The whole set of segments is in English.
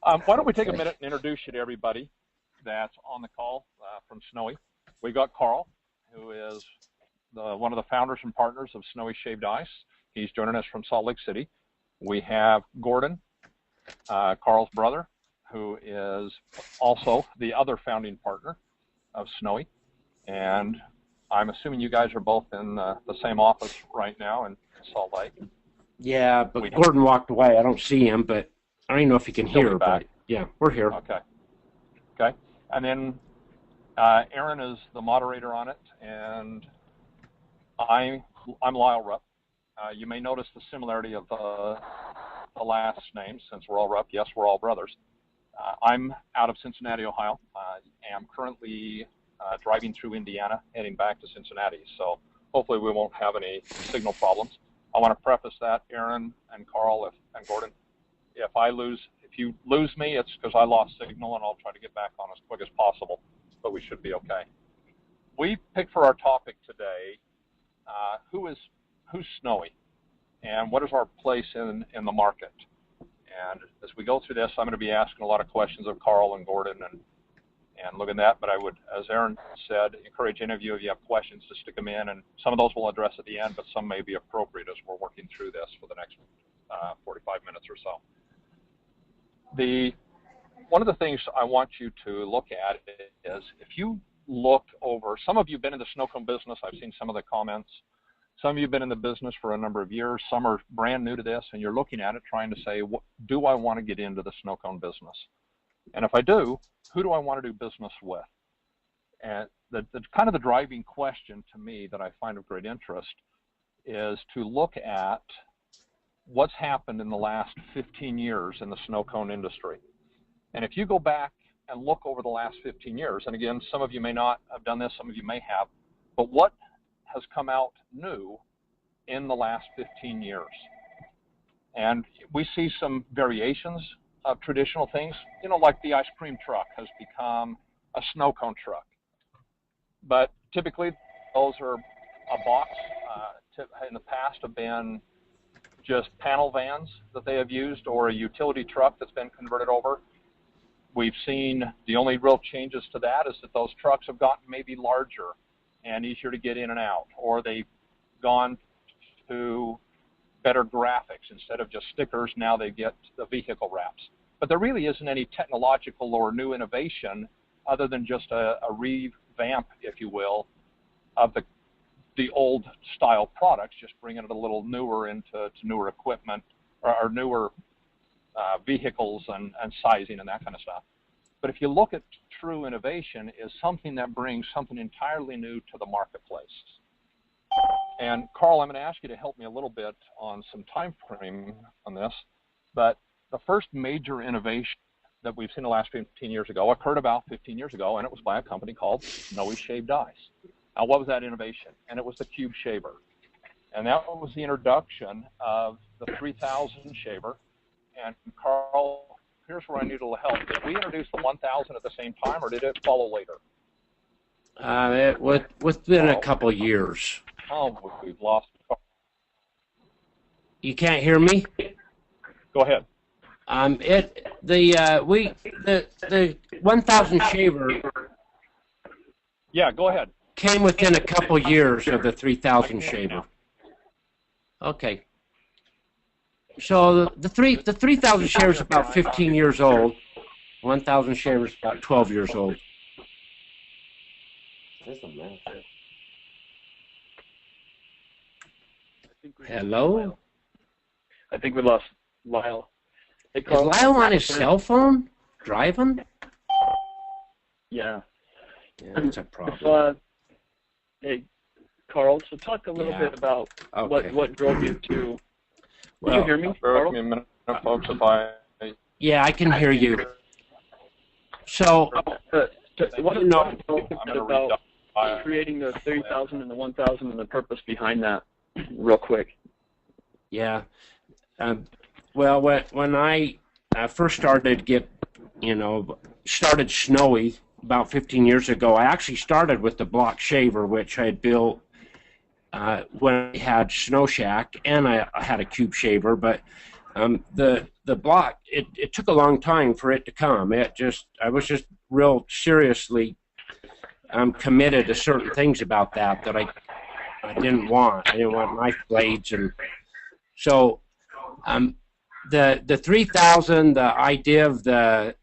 Why don't we take a minute and introduce you to everybody that's on the call from Snowie. We've got Carl, who is one of the founders and partners of Snowie Shaved Ice. He's joining us from Salt Lake City. We have Gordon, Carl's brother, who is also the other founding partner of Snowie. And I'm assuming you guys are both in the same office right now in Salt Lake. Yeah, but Gordon walked away. I don't see him, but I don't even know if he can hear. But yeah, we're here. Okay. Okay. And then Aaron is the moderator on it, and I'm Lyle Rupp. You may notice the similarity of the last name, since we're all Rupp. Yes, we're all brothers. I'm out of Cincinnati, Ohio. I am currently driving through Indiana, heading back to Cincinnati. So hopefully we won't have any signal problems. I want to preface that, Aaron and Carl and Gordon, if you lose me, it's because I lost signal, and I'll try to get back on as quick as possible, but we should be okay. We picked for our topic today, who's Snowie, and what is our place in the market? And as we go through this, I'm going to be asking a lot of questions of Carl and Gordon and look at that, but I would, as Aaron said, encourage any of you, if you have questions, to stick them in, and some of those we'll address at the end, but some may be appropriate as we're working through this for the next 45 minutes or so. One of the things I want you to look at is, if you look over, some of you have been in the snow cone business, I've seen some of the comments, some of you have been in the business for a number of years, some are brand new to this, and you're looking at it trying to say, do I want to get into the snow cone business? And if I do, who do I want to do business with? And the kind of the driving question to me that I find of great interest is to look at what's happened in the last 15 years in the snow cone industry. And if you go back and look over the last 15 years, and again, some of you may not have done this, some of you may have, but what has come out new in the last 15 years? And we see some variations of traditional things, you know, like the ice cream truck has become a snow cone truck. But typically, those are a box. In the past have been just panel vans that they have used, or a utility truck that's been converted over. We've seen the only real changes to that is that those trucks have gotten maybe larger and easier to get in and out, or they've gone to better graphics. Instead of just stickers, now they get the vehicle wraps. But there really isn't any technological or new innovation other than just a revamp, if you will, of the old style products, just bringing it a little newer into newer equipment or newer vehicles and sizing and that kind of stuff. But if you look at true innovation, is something that brings something entirely new to the marketplace. And Carl, I'm going to ask you to help me a little bit on some time frame on this, but the first major innovation that we've seen the last 15 years ago occurred about 15 years ago, and it was by a company called Snowie Shaved Ice. Now, what was that innovation? And it was the cube shaver. And that was the introduction of the 3000 shaver. And Carl, here's where I need a little help. Did we introduce the 1000 at the same time, or did it follow later? Within a couple of years. Oh, we've lost. You can't hear me? Go ahead. The 1000 shaver. Yeah, go ahead. Came within a couple years of the 3000 shaver. Okay. So the 3000 shaver is about 15 years old. 1000 shaver is about 12 years old. Hello? I think we lost Lyle. Hey, Is Lyle on his cell phone driving? Yeah. Yeah, that's a problem. Hey, Carl, so talk a little bit about what drove you to... Can you hear me, Carl? Me a minute, folks, Yeah, I can hear you. So, what do you know about creating the 3000 and the 1000 and the purpose behind that, real quick? Yeah. Well, when I first started started Snowie about 15 years ago, I actually started with the block shaver, which I had built when I had Snow Shack, and I had a cube shaver. But the the block, it took a long time for it to come. I was just real seriously committed to certain things about that I didn't want. I didn't want knife blades, and so the 3000, the idea of the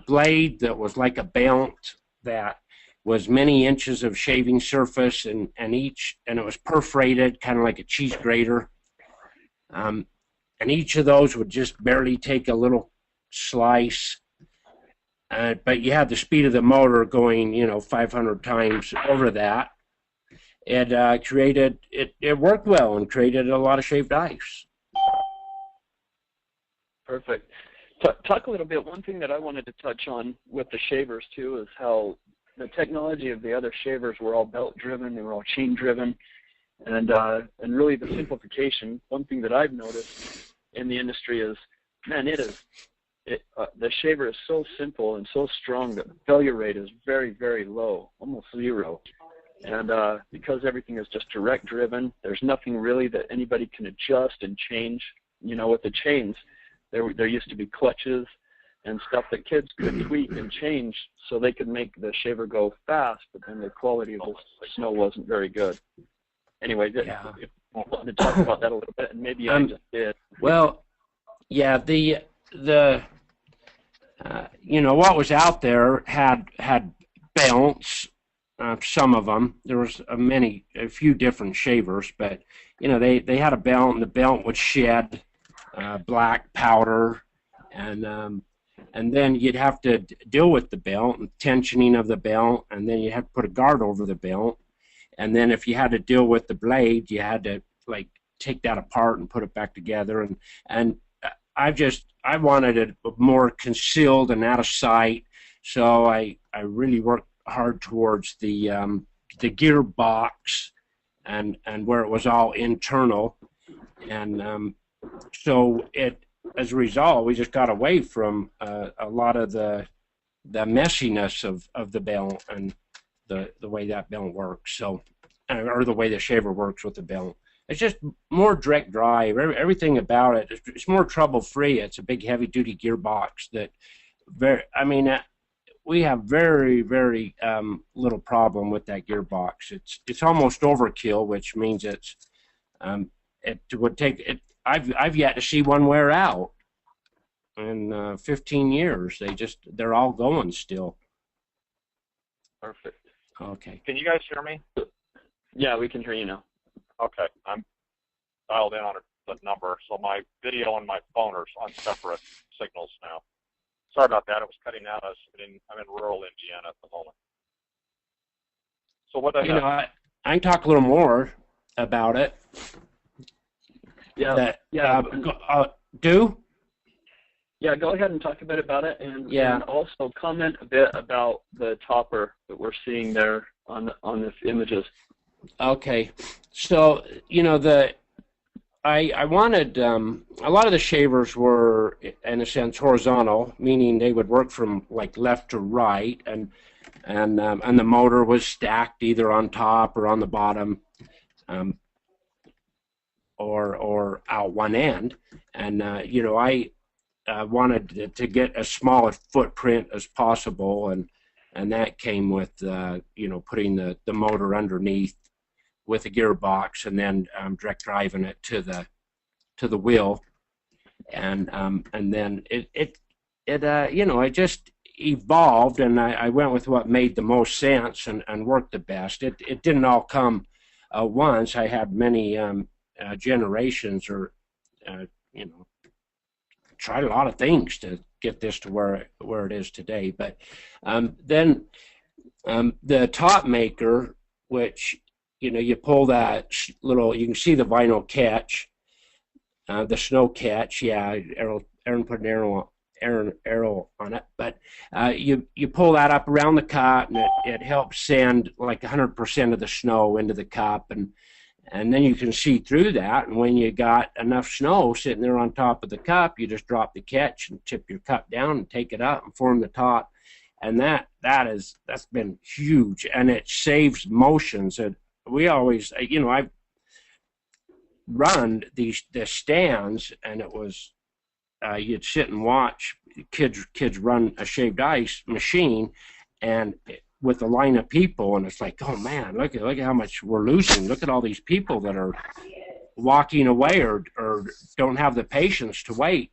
blade that was like a belt that was many inches of shaving surface, and it was perforated, kind of like a cheese grater. And each of those would just barely take a little slice, but you had the speed of the motor going, 500 times over that. It it worked well and created a lot of shaved ice. Perfect. Talk a little bit. One thing that I wanted to touch on with the shavers too is how the technology of the other shavers were all belt driven, they were all chain driven, and really the simplification. One thing that I've noticed in the industry is, man, the shaver is so simple and so strong that the failure rate is very, very low, almost zero. And because everything is just direct driven, there's nothing really that anybody can adjust and change. With the chains, there used to be clutches and stuff that kids could tweak and change so they could make the shaver go fast, but then the quality of the snow wasn't very good. Anyway, if I wanted to talk about that a little bit, and maybe I just did. Well, yeah, the what was out there had belts. Some of them, there was a few different shavers, but they had a belt, and the belt would shed black powder, and then you'd have to deal with the belt and tensioning of the belt, and then you have to put a guard over the belt, and then if you had to deal with the blade, you had to take that apart and put it back together, and I wanted it more concealed and out of sight, so I really worked hard towards the gearbox and where it was all internal, and so as a result, we just got away from a lot of the messiness of the belt and the way that belt works, so or the way the shaver works with the belt. It's just more direct drive. Everything about it, it's more trouble-free. It's a big, heavy-duty gearbox that we have very, very little problem with that gearbox. It's almost overkill, which means it would take it. I've yet to see one wear out in 15 years. They're all going still. Perfect. Okay. Can you guys hear me? Yeah, we can hear you now. Okay, I'm dialed in on the number, so my video and my phone are on separate signals now. Sorry about that. It was cutting out. I'm in rural Indiana at the moment. So what I can talk a little more about it. Yeah. Do? Yeah, go ahead and talk a bit about it, and also comment a bit about the topper that we're seeing there on the images. Okay, so I wanted a lot of the shavers were in a sense horizontal, meaning they would work from left to right, and the motor was stacked either on top or on the bottom, or out one end, and I wanted to get as small a footprint as possible, and that came with putting the motor underneath with a gearbox, and then direct driving it to the wheel, and then it just evolved, and I went with what made the most sense and worked the best. It didn't all come once. I had many generations, or tried a lot of things to get this to where it is today. But then the top maker, which you pull that little, you can see the vinyl catch, the snow catch. Yeah, Aaron put an arrow on it, but you pull that up around the cup, and it helps send 100% of the snow into the cup, and then you can see through that. And when you got enough snow sitting there on top of the cup, you just drop the catch and tip your cup down and take it up and form the top, and that's been huge, and it saves motions. And we always, I've run the stands, and it was you'd sit and watch kids run a shaved ice machine, and with a line of people, and it's like, oh man, look at how much we're losing. Look at all these people that are walking away or don't have the patience to wait.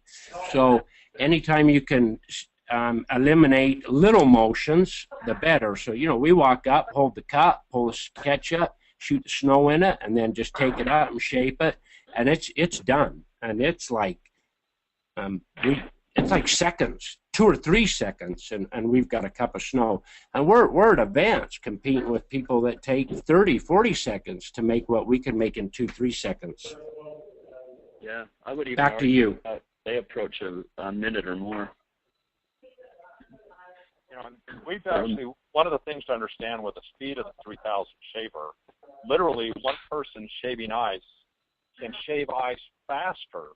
So anytime you can eliminate little motions, the better. So, you know, we walk up, hold the cup, pull the sketch up, shoot the snow in it, and then just take it out and shape it, and it's done. And it's like it's like seconds, 2 or 3 seconds, and we've got a cup of snow. And we're at events competing with people that take 30, 40 seconds to make what we can make in 2, 3 seconds. Yeah, I would even back to you. They approach a minute or more. You know, we've actually, one of the things to understand with the speed of the 3000 shaver, literally one person shaving ice can shave ice faster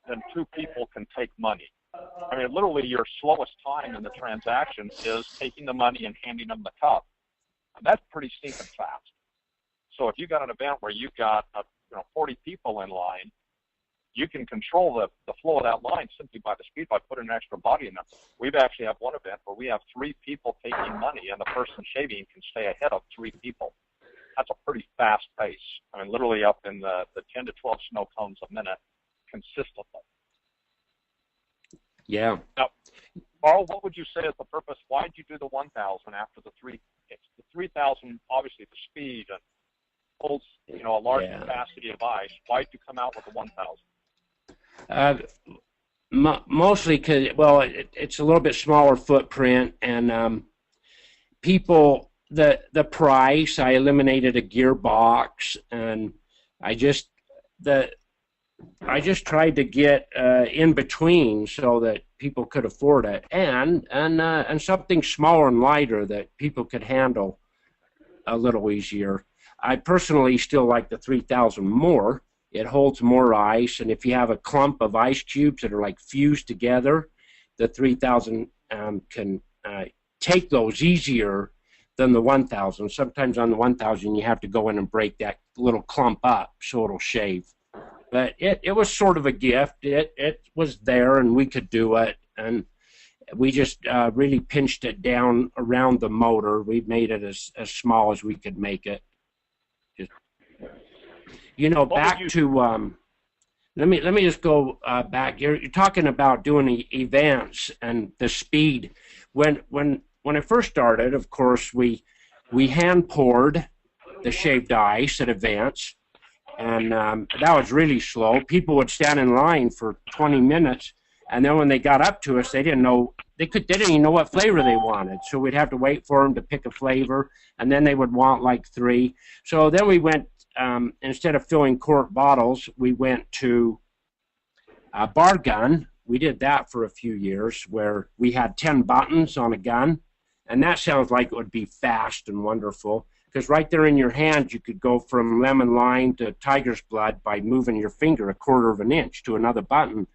than 2 people can take money. I mean, literally your slowest time in the transaction is taking the money and handing them the cup. And that's pretty stinking fast. So if you got an event where you've got 40 people in line, you can control the flow of that line simply by the speed, by putting an extra body in there. We've actually have one event where we have 3 people taking money, and the person shaving can stay ahead of 3 people. That's a pretty fast pace. I mean, literally up in the 10 to 12 snow cones a minute consistently. Yeah. Now, Carl, what would you say is the purpose? Why did you do the 1,000 after the 3? The 3,000, obviously, the speed and holds, a large capacity of ice. Why did you come out with the 1,000? Mostly because, it's a little bit smaller footprint, and people, the price, I eliminated a gearbox, and I just tried to get in between so that people could afford it, and something smaller and lighter that people could handle a little easier. I personally still like the 3,000 more. It holds more ice, and if you have a clump of ice cubes that are like fused together, the 3,000 can take those easier than the 1,000. Sometimes on the 1,000 you have to go in and break that little clump up so it'll shave. But it was sort of a gift. It was there, and we could do it, and we just really pinched it down around the motor. We made it as small as we could make it. Just, back to let me just go back. You're talking about doing events and the speed. When I first started, of course, we hand poured the shaved ice at events. And that was really slow. People would stand in line for 20 minutes, and then when they got up to us, they didn't even know what flavor they wanted. So we'd have to wait for them to pick a flavor, and then they would want like 3. So then we went, instead of filling quart bottles, we went to a bar gun. We did that for a few years, where we had 10 buttons on a gun, and that sounds like it would be fast and wonderful. Because right there in your hand, you could go from lemon lime to tiger's blood by moving your finger 1/4 of an inch to another button.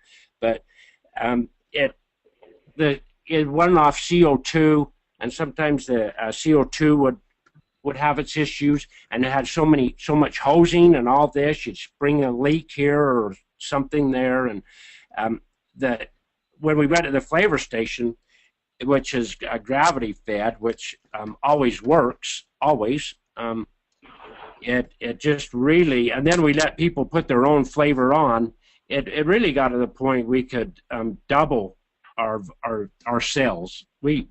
But it went off CO2, and sometimes the CO2 would have its issues, and it had so much hosing and all this. You'd spring a leak here or something there, and when we went to the flavor station, which is gravity fed, which always works, always. It just really, and then we let people put their own flavor on. It really got to the point we could double our sales. We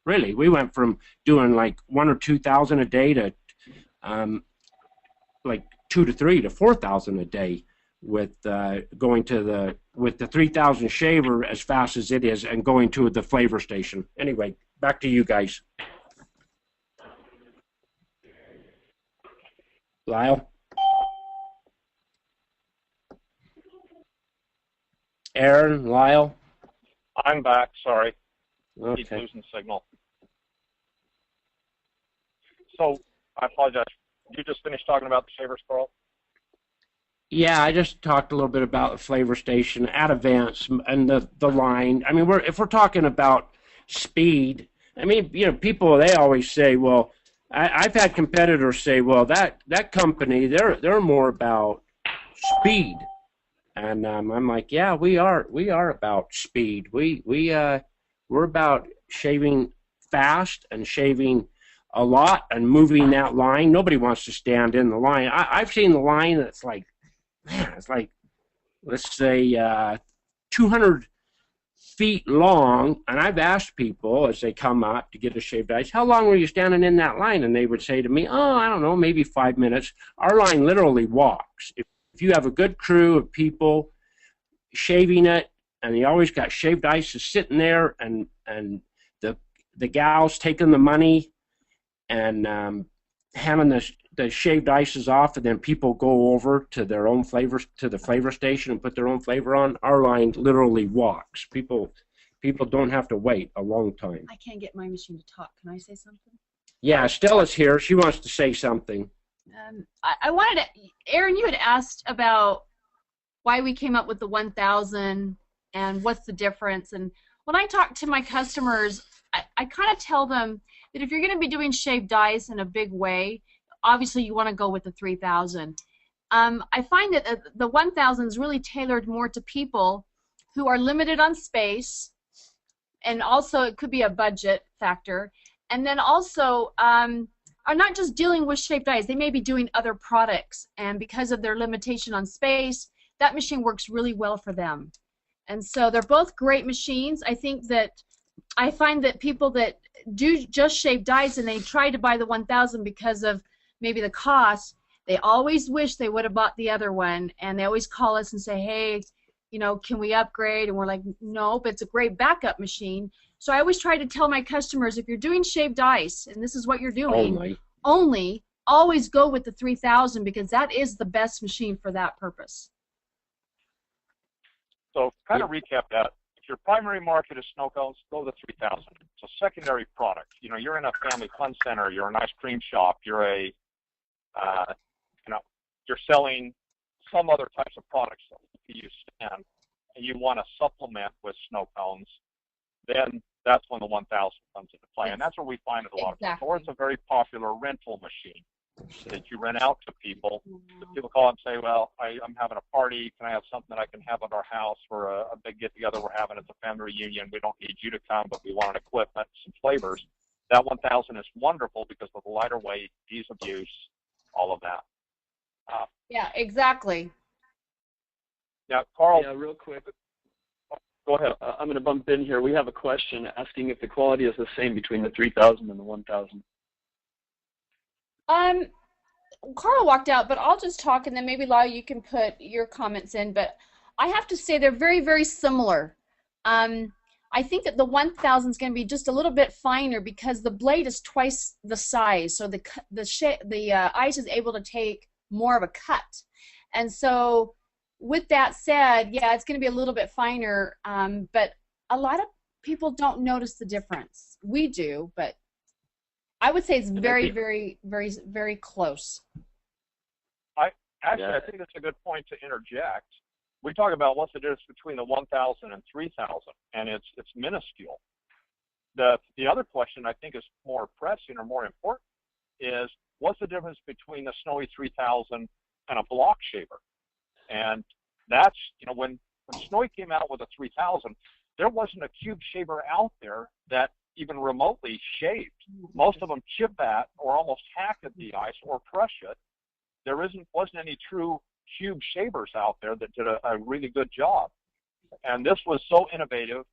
went from doing like 1,000 or 2,000 a day to like 2 to 3 to 4,000 a day with going to with the 3,000 shaver as fast as it is and going to the flavor station. Anyway, back to you guys. Lyle? Aaron? Lyle? I'm back, sorry. Okay. Keep losing signal. So, I apologize. You just finished talking about the shavers, Carl? Yeah, I just talked a little bit about the flavor station at events and the line. I mean, if we're talking about speed, I mean, people, they always say, well, I've had competitors say, well, that company, they're more about speed. And I'm like, yeah, we are about speed. We're about shaving fast and shaving a lot and moving that line. Nobody wants to stand in the line. I've seen the line that's like, man, it's like, let's say 200 feet long, and I've asked people as they come up to get a shaved ice, how long were you standing in that line? And they would say to me, oh, I don't know, maybe 5 minutes. Our line literally walks. If you have a good crew of people shaving it, and you always got shaved ices sitting there, and the gals taking the money and handing the shaved ices off, and then people go over to their own flavors, to the flavor station, and put their own flavor on. Our line literally walks. People don't have to wait a long time. I can't get my machine to talk. Can I say something? Yeah, Stella's here. She wants to say something. I wanted to, Aaron, you had asked about why we came up with the 1000 and what's the difference. And when I talk to my customers, I kind of tell them that if you're going to be doing shaved ice in a big way, obviously you want to go with the 3000. I find that the 1000 is really tailored more to people who are limited on space, and also it could be a budget factor, and then also are not just dealing with shaved ice. They may be doing other products, and because of their limitation on space, that machine works really well for them. And so they're both great machines. I find that people that do just shaved ice and they try to buy the 1000 because of maybe the cost, they always wish they would have bought the other one, and they always call us and say, hey, you know, can we upgrade? And we're like, no, but it's a great backup machine. So I always try to tell my customers, if you're doing shaved ice, and this is what you're doing, only always go with the 3000, because that is the best machine for that purpose. So kind of recap that. If your primary market is snow cones, go to the 3000. It's a secondary product. You know, you're in a family fun center, you're an ice cream shop, you're a, you know, you're selling some other types of products that you stand, and you want to supplement with snow cones, then that's when the 1000 comes into play. And that's where we find it a lot of times. Or it's a very popular rental machine that you rent out to people. People call and say, well, I'm having a party. Can I have something that I can have at our house for a big get-together we're having? It's a family reunion. We don't need you to come, but we want an equipment, some flavors. That 1000 is wonderful because of the lighter weight, ease of use, all of that. Yeah, exactly. Now, Carl. Yeah, real quick. Go ahead. I'm going to bump in here. We have a question asking if the quality is the same between the 3000 and the 1000. Carl walked out, but I'll just talk, and then maybe Lau, you can put your comments in. But I have to say they're very, very similar. I think that the 1000 is going to be just a little bit finer because the blade is twice the size, so the ice is able to take more of a cut. And so, with that said, yeah, it's going to be a little bit finer, but a lot of people don't notice the difference. We do, but I would say it's very, very, very, very close. I think that's a good point to interject. We talk about what's the difference between the 1000 and 3000, and it's minuscule. The other question I think is more pressing or more important is what's the difference between the Snowie 3000 and a block shaver? And that's, you know, when Snowie came out with a 3000, there wasn't a cube shaver out there that even remotely shaved. Most of them chip at or almost hack at the ice or crush it. There wasn't any true cube shavers out there that did a really good job. And this was so innovative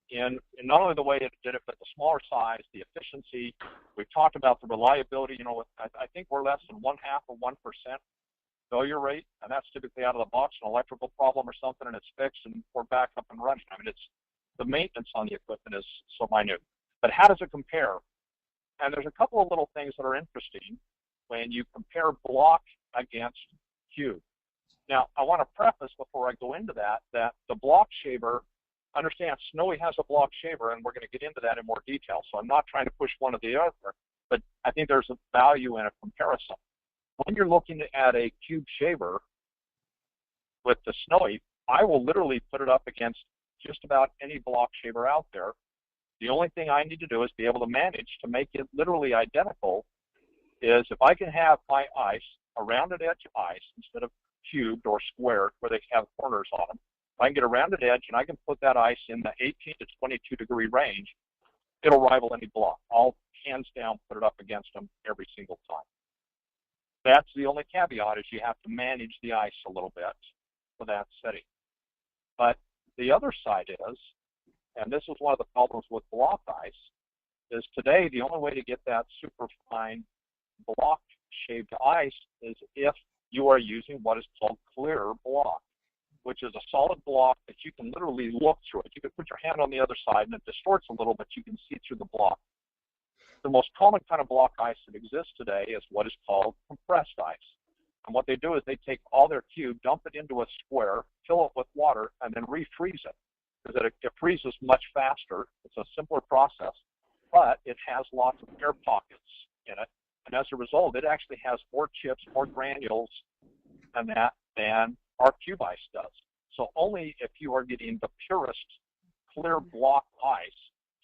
in not only the way it did it, but the smaller size, the efficiency. We've talked about the reliability. You know, I think we're less than 0.5% of 1% failure rate, and that's typically out of the box, an electrical problem or something, and it's fixed, and we're back up and running. I mean, the maintenance on the equipment is so minute. But how does it compare? And there's a couple of little things that are interesting when you compare block against cube. Now, I want to preface before I go into that the block shaver, understand Snowie has a block shaver, and we're going to get into that in more detail. So I'm not trying to push one or the other, but I think there's a value in a comparison. When you're looking at a cube shaver with the Snowie, I will literally put it up against just about any block shaver out there. The only thing I need to do is be able to manage to make it literally identical. Is if I can have my ice, a rounded edge ice, instead of cubed or squared where they have corners on them. If I can get a rounded edge and I can put that ice in the 18 to 22 degree range, it'll rival any block. I'll hands down put it up against them every single time. That's the only caveat, is you have to manage the ice a little bit for that setting. But the other side is, and this is one of the problems with block ice, is today the only way to get that super fine block shaped ice is if you are using what is called clear block, which is a solid block that you can literally look through it. You can put your hand on the other side and it distorts a little, but you can see through the block. The most common kind of block ice that exists today is what is called compressed ice. And what they do is they take all their cube, dump it into a square, fill it with water, and then refreeze it. Because it freezes much faster. It's a simpler process, but it has lots of air pockets in it. And as a result, it actually has more chips, more granules than our cube ice does. So only if you are getting the purest clear block ice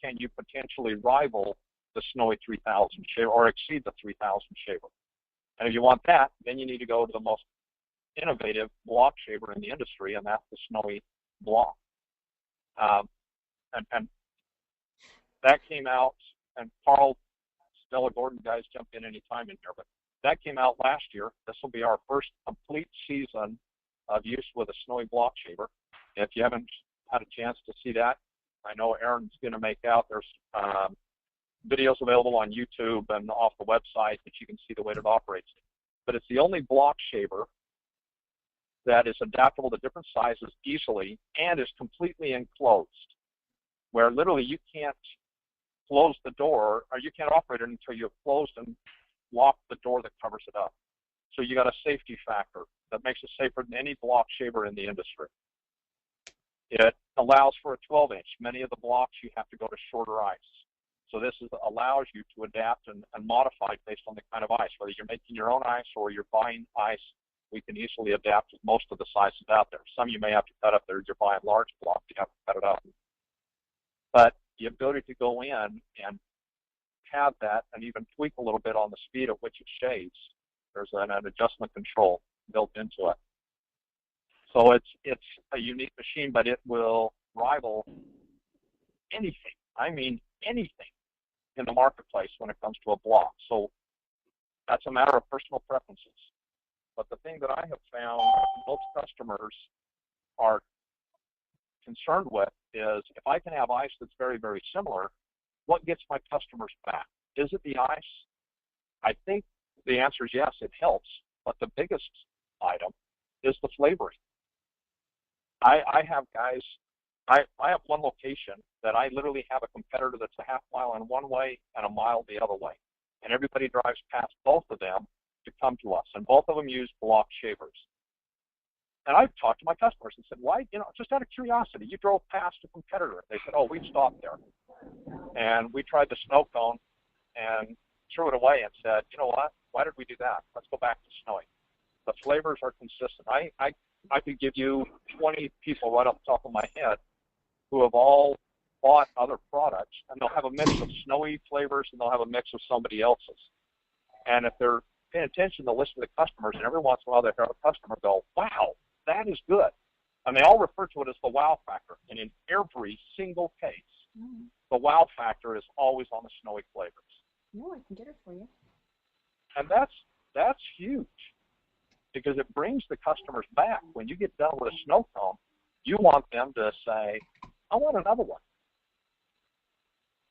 can you potentially rival the Snowie 3000 shaver or exceed the 3000 shaver. And if you want that, then you need to go to the most innovative block shaver in the industry, and that's the Snowie block. And that came out, and Carl, Stella Gordon, guys jump in any time in here, but that came out last year. This will be our first complete season of use with a Snowie block shaver. If you haven't had a chance to see that, I know Aaron's going to make out. There's videos available on YouTube and off the website that you can see the way it operates. But it's the only block shaver that is adaptable to different sizes easily and is completely enclosed, where literally you can't close the door, or you can't operate it until you've closed and locked the door that covers it up. So you got a safety factor that makes it safer than any block shaver in the industry. It allows for a 12-inch. Many of the blocks you have to go to shorter ice. So this allows you to adapt and modify based on the kind of ice. Whether you're making your own ice or you're buying ice, we can easily adapt to most of the sizes out there. Some you may have to cut up there. You're buying large blocks, you have to cut it up. But the ability to go in and have that and even tweak a little bit on the speed at which it shades, there's an adjustment control built into it. So it's a unique machine, but it will rival anything. I mean anything in the marketplace when it comes to a block. So that's a matter of personal preferences. But the thing that I have found most customers are concerned with is, if I can have ice that's very, very similar, what gets my customers back? Is it the ice? I think the answer is yes, it helps. But the biggest item is the flavoring. I have guys, I have one location that I literally have a competitor that's a half mile in one way and a mile the other way. And everybody drives past both of them to come to us. And both of them use block shavers. And I've talked to my customers and said, why, just out of curiosity, you drove past a competitor. They said, oh, we stopped there. And we tried the snow cone and threw it away and said, you know what, why did we do that? Let's go back to Snowie. The flavors are consistent. I could give you 20 people right off the top of my head who have all bought other products, and they'll have a mix of Snowie flavors and they'll have a mix of somebody else's. And if they're paying attention, they'll listen to the customers, and every once in a while they hear a customer go, wow, that is good. And they all refer to it as the wow factor. And in every single case, the wow factor is always on the Snowie flavors. No, I can get it for you. And that's huge, because it brings the customers back. When you get done with a snow cone, you want them to say, I want another one.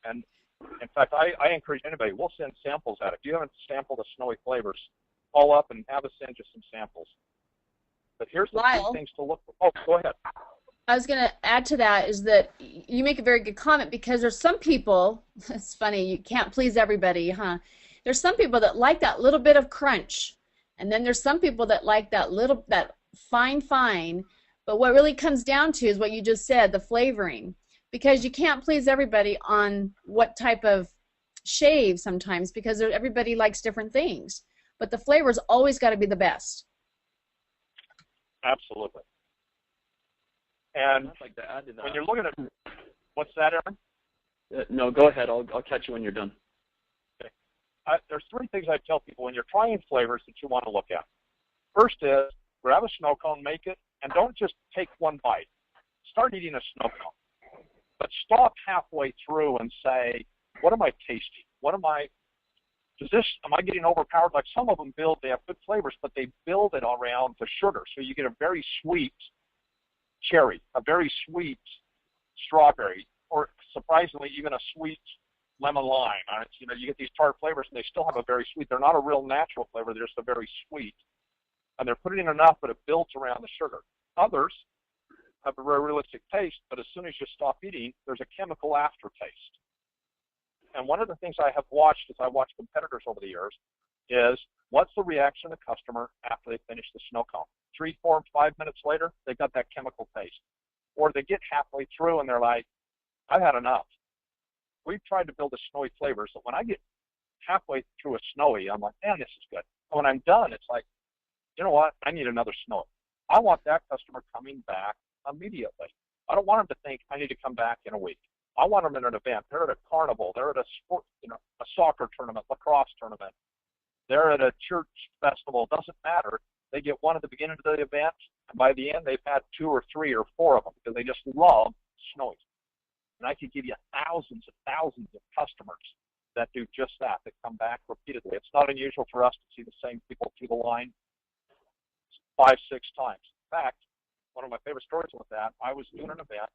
And in fact, I encourage anybody, we'll send samples out. If you haven't sampled the Snowie flavors, call up and have us send you some samples. But here's the key things to look for. Oh, go ahead. I was going to add to that is that you make a very good comment, because there's some people, it's funny, you can't please everybody, huh? There's some people that like that little bit of crunch, and then there's some people that like that fine, but what really comes down to is what you just said, the flavoring, because you can't please everybody on what type of shave sometimes, because everybody likes different things, but the flavor's always got to be the best. Absolutely. And I'd like to add to that. When you're looking at, what's that, Aaron? No, go ahead. I'll catch you when you're done. Okay. There's three things I tell people when you're trying flavors that you want to look at. First is, grab a snow cone, make it, and don't just take one bite. Start eating a snow cone. But stop halfway through and say, what am I tasting? Am I getting overpowered? Like some of them they have good flavors, but they build it around the sugar. So you get a very sweet cherry, a very sweet strawberry, or surprisingly, even a sweet lemon lime. You get these tart flavors, and they still have a very sweet. They're not a real natural flavor. They're just a very sweet. And they're putting in enough, but it builds around the sugar. Others have a very realistic taste, but as soon as you stop eating, there's a chemical aftertaste. And one of the things I have watched as I watch competitors over the years is what's the reaction of the customer after they finish the snow cone? 3, 4, 5 minutes later, they got that chemical taste. Or they get halfway through and they're like, I've had enough. We've tried to build a Snowy flavor, so when I get halfway through a Snowy, I'm like, man, this is good. And when I'm done, it's like, you know what? I need another Snowy. I want that customer coming back immediately. I don't want them to think I need to come back in a week. I want them in an event. They're at a carnival. They're at a sport, a soccer tournament, lacrosse tournament. They're at a church festival. It doesn't matter. They get one at the beginning of the event, and by the end, they've had 2 or 3 or 4 of them because they just love Snowies. And I could give you thousands and thousands of customers that do just that come back repeatedly. It's not unusual for us to see the same people through the line 5, 6 times. In fact, one of my favorite stories with that, I was doing an event,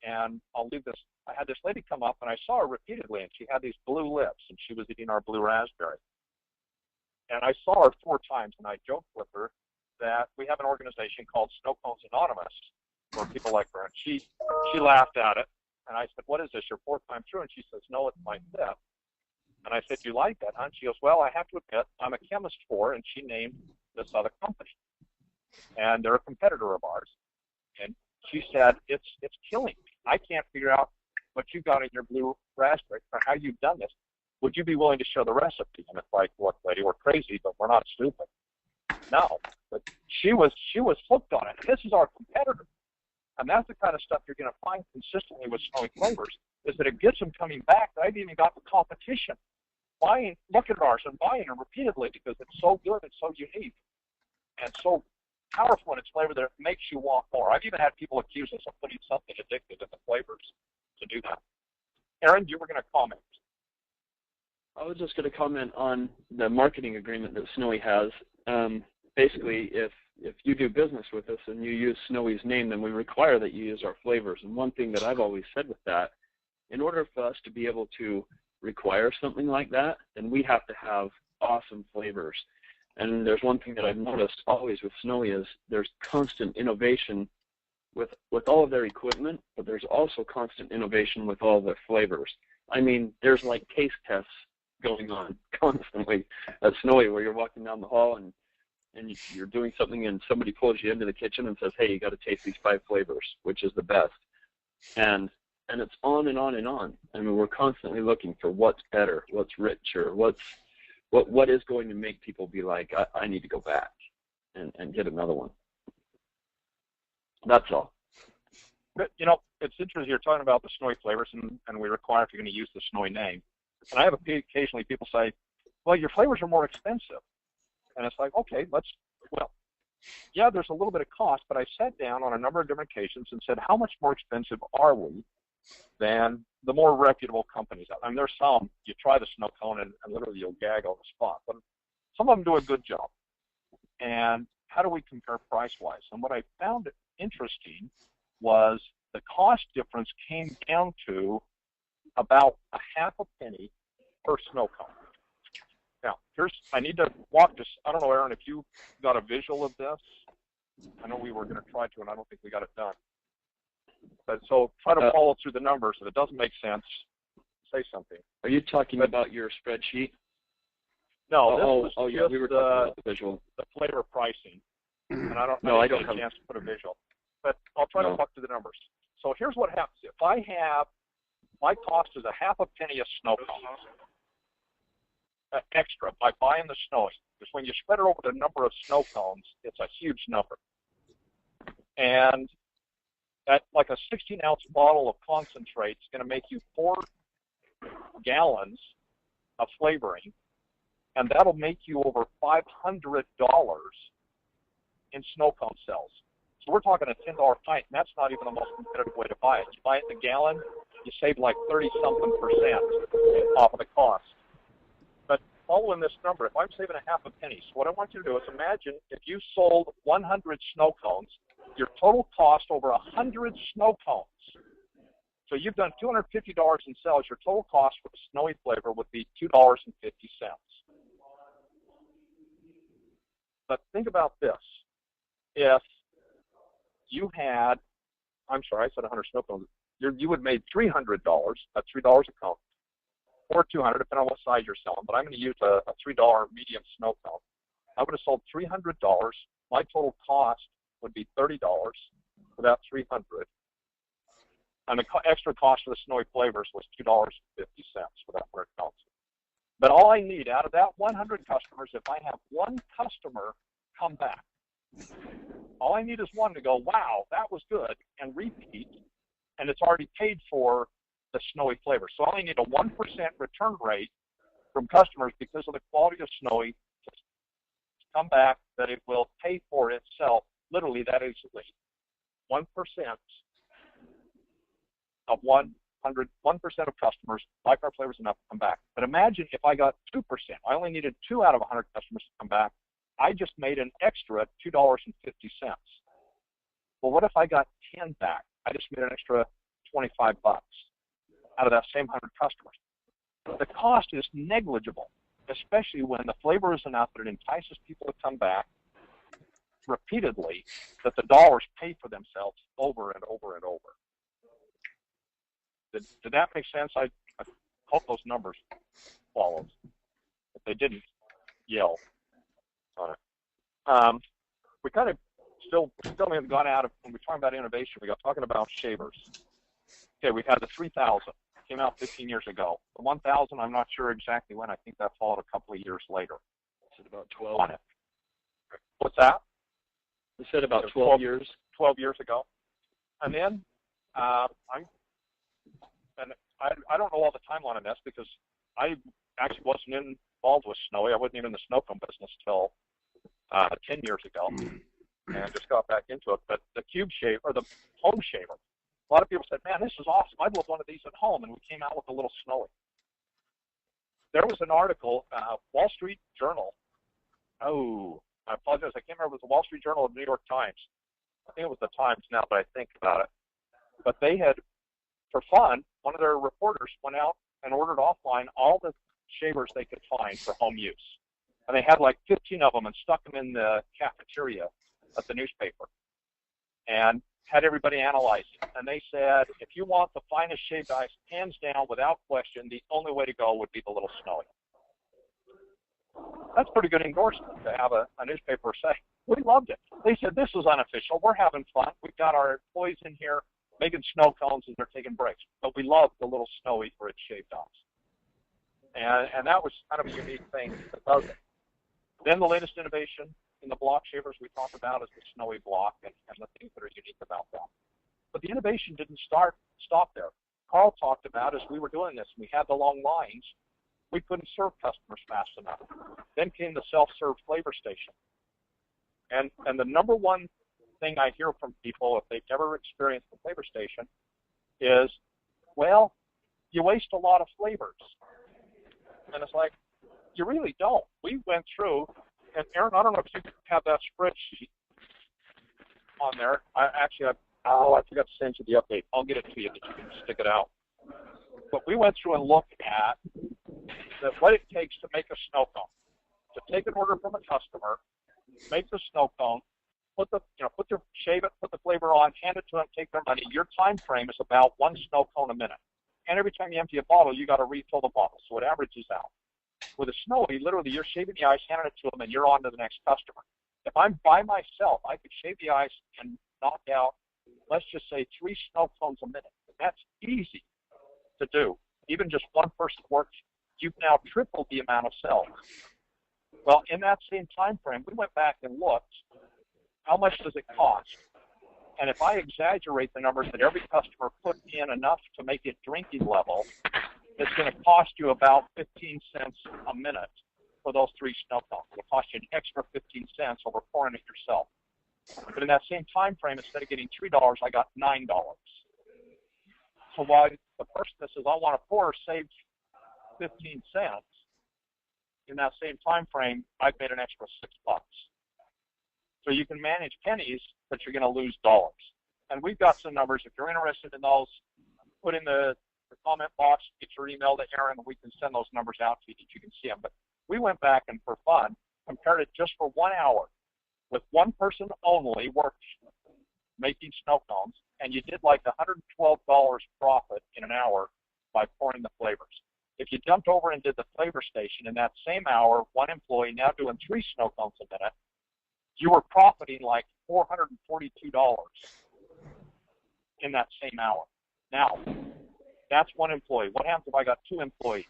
and I had this lady come up, and I saw her repeatedly, and she had these blue lips, and she was eating our blue raspberry. And I saw her 4 times, and I joked with her that we have an organization called Snow Cones Anonymous for people like her. And she laughed at it, and I said, what is this, your 4th time through? And she says, no, it's my 5th. And I said, you like that, huh? And she goes, well, I have to admit, I'm a chemist for, and she named this other company. And they're a competitor of ours. And she said, it's killing me. I can't figure out what you got in your blue raspberry or how you've done this. Would you be willing to show the recipe? And it's like, look, lady, we're crazy, but we're not stupid. No, but she was hooked on it. This is our competitor. And that's the kind of stuff you're going to find consistently with Snowy flavors, is that it gets them coming back. They've even got the competition looking at ours and buying them repeatedly because it's so good and so unique and so powerful in its flavor that it makes you want more. I've even had people accuse us of putting something addictive in the flavors to do that. Aaron, you were going to comment. I was just going to comment on the marketing agreement that Snowy has. Basically, if you do business with us and you use Snowy's name, then we require that you use our flavors. And one thing that I've always said with that, in order for us to be able to require something like that, then we have to have awesome flavors. And there's one thing that I've noticed always with Snowy is there's constant innovation with all of their equipment, but there's also constant innovation with all of their flavors. I mean, there's like taste tests going on constantly at Snowy where you're walking down the hall and you're doing something and somebody pulls you into the kitchen and says, hey, you got to taste these 5 flavors, which is the best. And it's on and on and on. I mean, we're constantly looking for what's better, what's richer, what is going to make people be like, I need to go back and get another one. That's all. But, it's interesting you're talking about the Snowy flavors, and we require if you're going to use the Snowy name. And I have occasionally people say, well, your flavors are more expensive. And it's like, okay, yeah, there's a little bit of cost, but I sat down on a number of different occasions and said, how much more expensive are we than the more reputable companies? I mean, there's some, you try the snow cone and literally you'll gag on the spot, but some of them do a good job. And how do we compare price-wise? And what I found interesting was the cost difference came down to about a half a penny per snow cone. Now, I need to walk this. I don't know, Aaron, if you got a visual of this. I know we were going to try to, and I don't think we got it done. But so try to follow through the numbers. If it doesn't make sense, say something. Are you talking about your spreadsheet? No, this was yeah, we were talking about the visual. The flavor pricing. And I don't have a chance to put a visual. But I'll try to walk through the numbers. So here's what happens. If I have, my cost is a half a penny a snow cone. Extra by buying the Snowy, because when you spread it over the number of snow cones, it's a huge number. And that, like a 16-ounce bottle of concentrate is going to make you 4 gallons of flavoring, and that'll make you over $500 in snow cone cells. So we're talking a $10 pint, and that's not even the most competitive way to buy it. You buy it in a gallon, you save like 30-something% off of the cost. But following this number, if I'm saving a half a penny, so what I want you to do is imagine if you sold 100 snow cones, your total cost over 100 snow cones. So you've done $250 in sales. Your total cost for the Snowy flavor would be $2.50. But think about this. If you had, I'm sorry, I said 100 snow cones, you would have made $300, that's $3 a cone, or $200, depending on what size you're selling. But I'm going to use a $3 medium snow cone. I would have sold $300. My total cost would be $30 for that $300. And the extra cost for the Snowy flavors was $2.50 for that 100 cones. But all I need out of that 100 customers, if I have one customer come back, all I need is one to go, wow, that was good, and repeat, and it's already paid for the Snowy flavor. So I only need a 1% return rate from customers because of the quality of Snowy to come back, that it will pay for itself literally that easily. 1% of 1% of customers like our flavors enough to come back. But imagine if I got 2%. I only needed 2 out of 100 customers to come back. I just made an extra $2.50. Well, what if I got 10 back? I just made an extra $25 out of that same 100 customers. The cost is negligible, especially when the flavor is enough that it entices people to come back repeatedly, that the dollars pay for themselves over and over and over. Did that make sense? I hope those numbers followed. If they didn't, yell on it. We kind of still haven't gone out of, when we're talking about innovation, we got talking about shavers. Okay, we've had the 3000, came out 15 years ago. The 1000, I'm not sure exactly when. I think that followed a couple of years later. Is it about 12? On it. What's that? You said about 12 years. 12 years ago. And then I don't know all the timeline on this because I actually wasn't involved with Snowy. I wasn't even in the snow cone business till 10 years ago, and just got back into it. But the cube shaver, or the home shaver, a lot of people said, "Man, this is awesome. I'd love one of these at home." And we came out with a little Snowy. There was an article, Wall Street Journal. Oh, I apologize. I can't remember if it was the Wall Street Journal or the New York Times. I think it was the Times now, but I think about it. But they had, for fun, one of their reporters went out and ordered offline all the shavers they could find for home use. And they had like 15 of them and stuck them in the cafeteria at the newspaper and had everybody analyze it. And they said, if you want the finest shaved ice, hands down, without question, the only way to go would be the little Snowy. That's pretty good endorsement to have a newspaper say. We loved it. They said, this is unofficial. We're having fun. We've got our employees in here making snow cones as they're taking breaks. But we love the little Snowy for its shaved ice. And that was kind of a unique thing that does it. Then the latest innovation in the block shavers we talked about is the Snowy block and the things that are unique about that. But the innovation didn't stop there. Carl talked about, as we were doing this, we had the long lines, we couldn't serve customers fast enough. Then came the self-serve flavor station. And the number one thing I hear from people, if they've never experienced the flavor station, is, well, you waste a lot of flavors. And it's like, you really don't. We went through, and Aaron, I don't know if you have that spreadsheet on there. I forgot to send you the update. I'll get it to you that you can stick it out. But we went through and looked at what it takes to make a snow cone. To take an order from a customer, make the snow cone, shave it, put the flavor on, hand it to them, take their money. Your time frame is about 1 snow cone a minute. And every time you empty a bottle, you got to refill the bottle, so it averages out. With a Snowy, literally, you're shaving the ice, handing it to them, and you're on to the next customer. If I'm by myself, I could shave the ice and knock out, let's just say, 3 snow cones a minute. That's easy to do. Even just one person works, you've now tripled the amount of cells. Well, in that same time frame, we went back and looked, how much does it cost? And if I exaggerate the numbers that every customer put in enough to make it drinking level, it's going to cost you about 15 cents a minute for those 3 snow cones. It'll cost you an extra 15 cents over pouring it yourself. But in that same time frame, instead of getting $3, I got $9. So while the person that says, I want a 4 saved 15 cents, in that same time frame, I've made an extra $6. So you can manage pennies, but you're going to lose dollars. And we've got some numbers. If you're interested in those, put in the comment box, get your email to Aaron, and we can send those numbers out to you that you can see them. But we went back and for fun, compared it just for 1 hour with one person only working, making snow cones, and you did like $112 profit in an hour by pouring the flavors. If you jumped over and did the flavor station in that same hour, one employee now doing 3 snow cones a minute, you were profiting like $442 in that same hour. Now, that's one employee. What happens if I got 2 employees?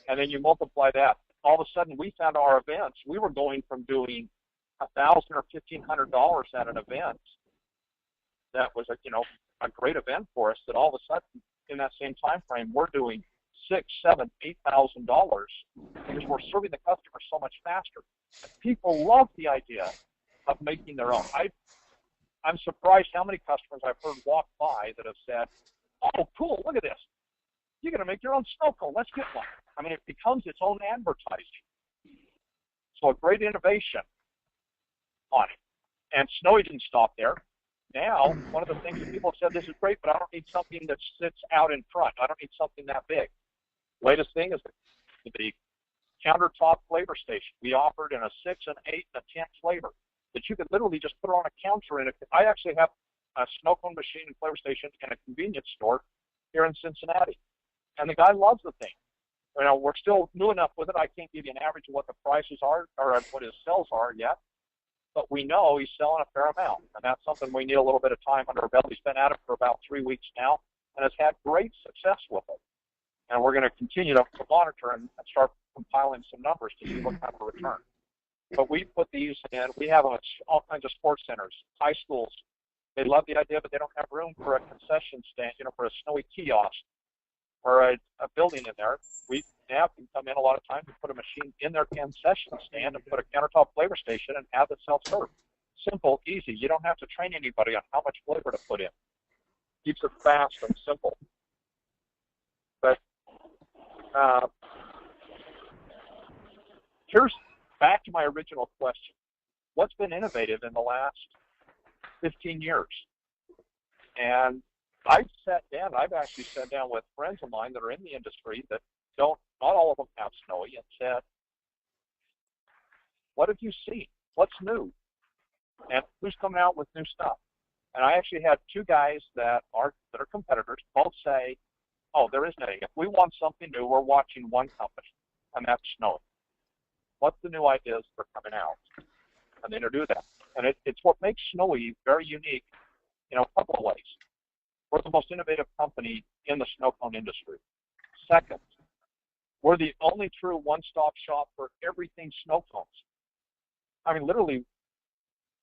And then you multiply that. All of a sudden, we found our events. We were going from doing $1,000 or $1,500 at an event that was a great event for us, that all of a sudden in that same time frame we're doing $6,000, $7,000, $8,000 because we're serving the customer so much faster. People love the idea of making their own. I'm surprised how many customers I've heard walk by that have said, "Oh, cool! Look at this. You're going to make your own snow cone. Let's get one." I mean, it becomes its own advertising. So a great innovation on it. And Snowie didn't stop there. Now, one of the things that people have said, this is great, but I don't need something that sits out in front. I don't need something that big. Latest thing is the countertop flavor station. We offered in a 6, an 8, and a 10 flavor that you could literally just put on a counter in it. I actually have a snow cone machine and flavor station in a convenience store here in Cincinnati. And the guy loves the thing. We're still new enough with it. I can't give you an average of what the prices are or what his sales are yet. But we know he's selling a fair amount, and that's something we need a little bit of time under our belt. He's been at it for about 3 weeks now and has had great success with it. And we're going to continue to monitor and start compiling some numbers to see what kind of a return. But we put these in. We have them at all kinds of sports centers, high schools. They love the idea, but they don't have room for a concession stand, for a Snowie kiosk or a building in there. We now can come in a lot of times and put a machine in their concession stand and put a countertop flavor station and have it self-serve. Simple, easy. You don't have to train anybody on how much flavor to put in. Keeps it fast and simple. But here's back to my original question. What's been innovative in the last 15 years? And I've actually sat down with friends of mine that are in the industry that not all of them have Snowie, and said, what have you seen? What's new? And who's coming out with new stuff? And I actually had 2 guys that are competitors both say, oh, there isn't any. If we want something new, we're watching one company, and that's Snowie. What's the new ideas that are coming out? And they do that. And it's what makes Snowie very unique in a couple of ways. We're the most innovative company in the snow cone industry. Second, we're the only true one-stop shop for everything snow cones. I mean, literally,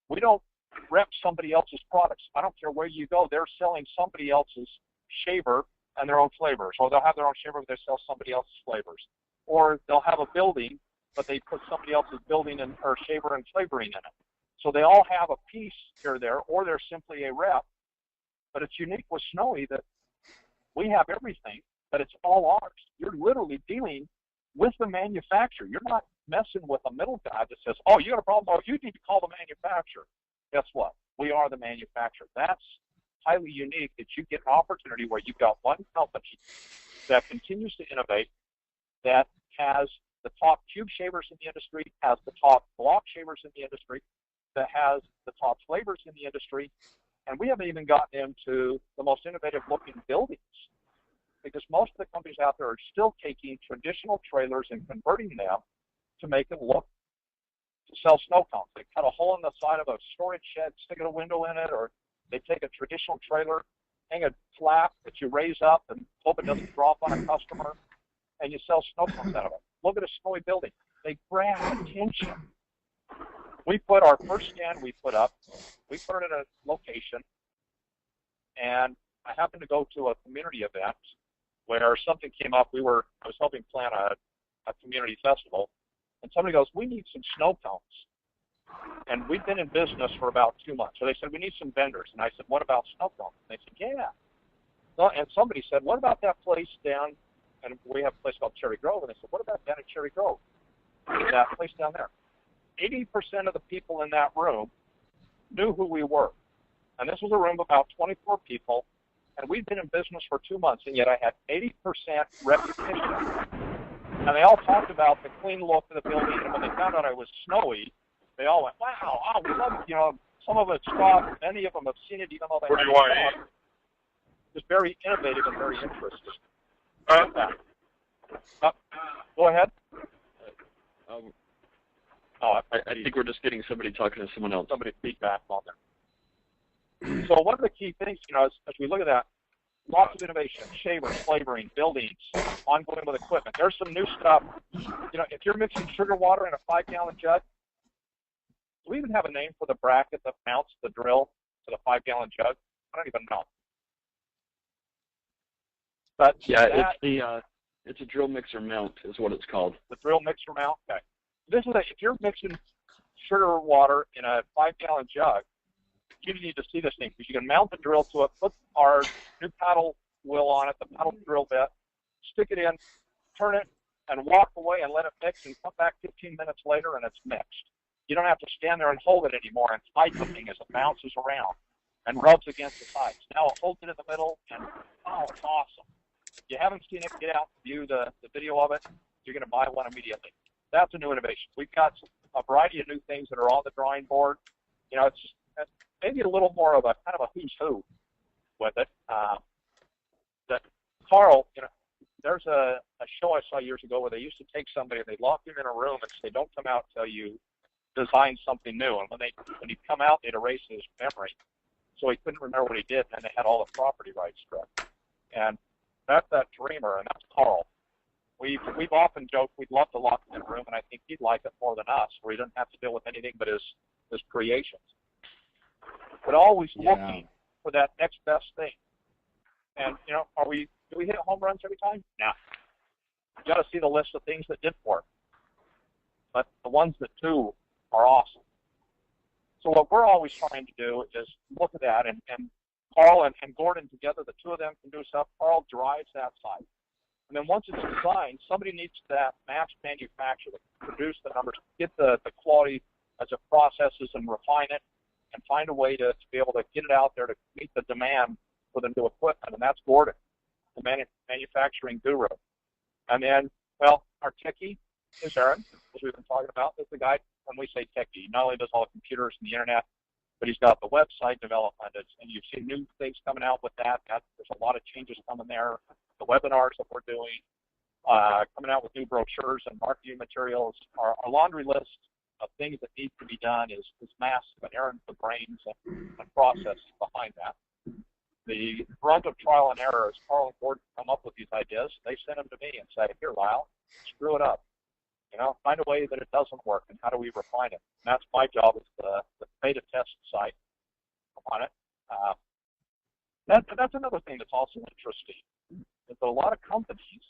we don't rep somebody else's products. I don't care where you go. They're selling somebody else's shaver and their own flavors. Or they'll have their own shaver, but they sell somebody else's flavors. Or they'll have a building, but they put somebody else's building or shaver and flavoring in it. So they all have a piece here or there, or they're simply a rep. But it's unique with Snowie that we have everything, but it's all ours. You're literally dealing with the manufacturer. You're not messing with a middle guy that says, oh, you got a problem? Oh, you need to call the manufacturer. Guess what? We are the manufacturer. That's highly unique, that you get an opportunity where you've got one company that continues to innovate, that has the top cube shavers in the industry, has the top block shavers in the industry, that has the top flavors in the industry. And we haven't even gotten into the most innovative looking buildings, because most of the companies out there are still taking traditional trailers and converting them to make it look, to sell snow cones. They cut a hole in the side of a storage shed, stick a window in it, or they take a traditional trailer, hang a flap that you raise up and hope it doesn't drop on a customer, and you sell snow cones out of it. Look at a Snowie building. They grab attention. We put our first stand we put up, we put it at a location, and I happened to go to a community event where something came up. I was helping plan a community festival, and somebody goes, we need some snow cones. And we'd been in business for about 2 months. So they said, we need some vendors. And I said, what about snow cones? And they said, yeah. So, and somebody said, what about that place down, and we have a place called Cherry Grove. And they said, what about down at Cherry Grove? That place down there. 80% of the people in that room knew who we were. And this was a room of about 24 people. And we'd been in business for 2 months, and yet I had 80% repetition. And they all talked about the clean look of the building. And when they found out I was Snowie, they all went, wow, oh, we love it. You know, some of it's stock. Many of them have seen it, even though they What do you want to eat? It's very innovative and very interesting. Go ahead. I think we're just getting somebody talking to someone else. Somebody feedback on there. So one of the key things, you know, as we look at that, lots of innovation, shavers, flavoring, buildings, ongoing with equipment. There's some new stuff. You know, if you're mixing sugar water in a 5-gallon jug, do we even have a name for the bracket that mounts the drill to the 5-gallon jug? I don't even know. But yeah, it's a drill mixer mount is what it's called. The drill mixer mount. Okay. This is if you're mixing sugar water in a 5-gallon jug, you need to see this thing because you can mount the drill to it, put our new paddle wheel on it, the paddle drill bit, stick it in, turn it, and walk away and let it mix, and come back 15 minutes later and it's mixed. You don't have to stand there and hold it anymore and fight the thing as it bounces around and rubs against the sides. Now it holds it in the middle, and oh, it's awesome. If you haven't seen it, get out and view the video of it. You're going to buy one immediately. That's a new innovation. We've got a variety of new things that are on the drawing board. You know, it's maybe a little more of a kind of a who's who with it. That Carl, you know, there's a show I saw years ago where they used to take somebody and they lock him in a room and say, don't come out until you design something new. And when he'd come out, they'd erase his memory. So he couldn't remember what he did, and they had all the property rights struck. And that's that dreamer, and that's Carl. We've often joked we'd love to lock him in a room, and I think he'd like it more than us, where he doesn't have to deal with anything but his creations. But always looking for that next best thing. And, you know, do we hit home runs every time? No. You got to see the list of things that didn't work. But the ones that do are awesome. So what we're always trying to do is look at that, and Carl and Gordon together, the two of them can do stuff. Carl drives that site. And then once it's designed, somebody needs that mass manufacture to produce the numbers, get the quality as it processes and refine it, and find a way to be able to get it out there to meet the demand for the new equipment. And that's Gordon, the manufacturing guru. And then, well, our techie is Aaron, as we've been talking about. Is the guy, when we say techie, not only does all the computers and the internet, but he's got the website development, and you've seen new things coming out with that. There's a lot of changes coming there. The webinars that we're doing, coming out with new brochures and marketing materials. Our laundry list of things that need to be done is massive, and Aaron's the brains and process behind that. The brunt of trial and error is Carl and Gordon come up with these ideas. They send them to me and say, here, Lyle, screw it up. You know, find a way that it doesn't work, and how do we refine it? And that's my job as the beta test site on it. That's another thing that's also interesting. Is that a lot of companies,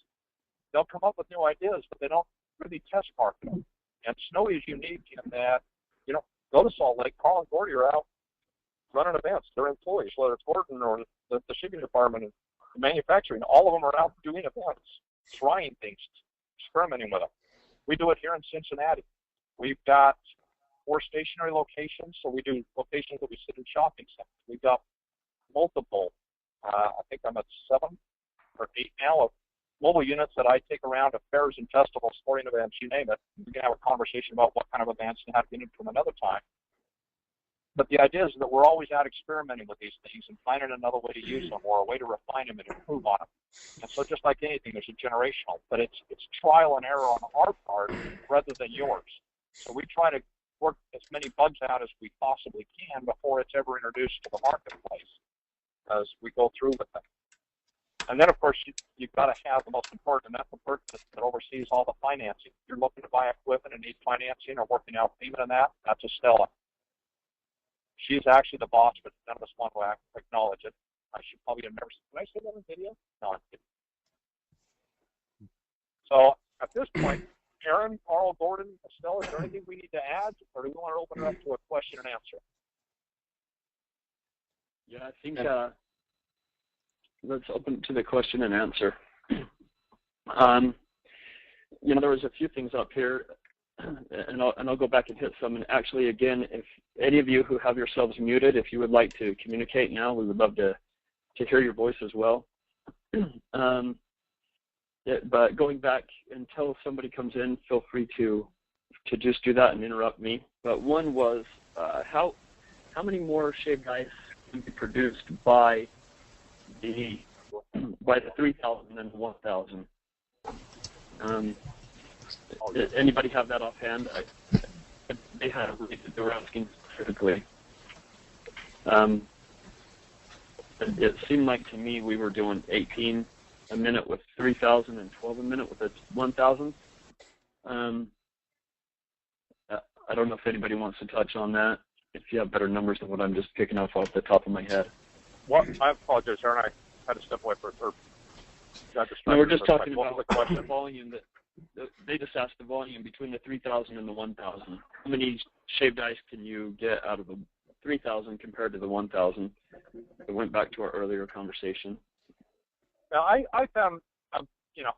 they'll come up with new ideas, but they don't really test market them. And Snowie is unique in that, you know, go to Salt Lake, Carl and Gordy are out running events. They're employees, whether it's Gordon or the shipping department and manufacturing. All of them are out doing events, trying things, experimenting with them. We do it here in Cincinnati. We've got 4 stationary locations, so we do locations that we sit in shopping centers. We've got multiple, I think I'm at 7 or 8 now, of mobile units that I take around to fairs and festivals, sporting events, you name it. We can have a conversation about what kind of events and how to get into them another time. But the idea is that we're always out experimenting with these things and finding another way to use them or a way to refine them and improve on them. And so just like anything, there's a generational, but it's trial and error on our part rather than yours. So we try to work as many bugs out as we possibly can before it's ever introduced to the marketplace as we go through with them. And then, of course, you've got to have the most important, and that's the person that oversees all the financing. If you're looking to buy equipment and need financing or working out payment on that, that's Estella. She's actually the boss, but none of us want to acknowledge it. I should probably have never. Did I say that in video? No, I'm kidding. So at this point, Aaron, Carl, Gordon, Estelle, is there anything we need to add, or do we want to open it up to a question and answer? Yeah, I think let's open to the question and answer. You know, there was a few things up here, and I'll go back and hit some. And actually, again, if any of you who have yourselves muted, if you would like to communicate now, we would love to hear your voice as well. But going back until somebody comes in, feel free to just do that and interrupt me. But one was how many more shaved ice can be produced by the 3,000 and the 1,000? Anybody have that offhand? They were asking specifically. It seemed like to me we were doing 18 a minute with 3,000 and 12 a minute with a 1,000. I don't know if anybody wants to touch on that. If you have better numbers than what I'm just picking off the top of my head. Well, I apologize, Aaron. I had to step away for a third. No, we're just talking about the volume that they just asked the volume between the 3,000 and the 1,000. How many shaved ice can you get out of the 3,000 compared to the 1,000? It went back to our earlier conversation. Now, I found, you know,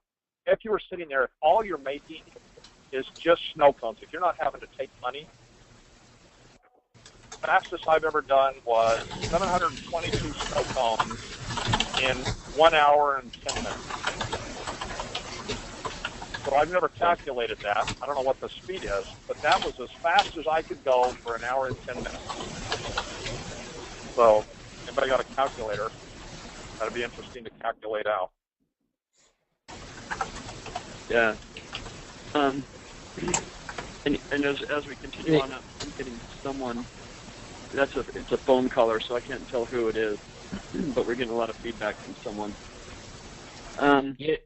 if you were sitting there, if all you're making is just snow cones, if you're not having to take money, the fastest I've ever done was 722 snow cones in 1 hour and 10 minutes. So I've never calculated that. I don't know what the speed is, but that was as fast as I could go for 1 hour and 10 minutes. So, anybody got a calculator? That'd be interesting to calculate out. Yeah. And as we continue on, I'm getting someone. It's a phone caller, so I can't tell who it is, but we're getting a lot of feedback from someone. Yeah.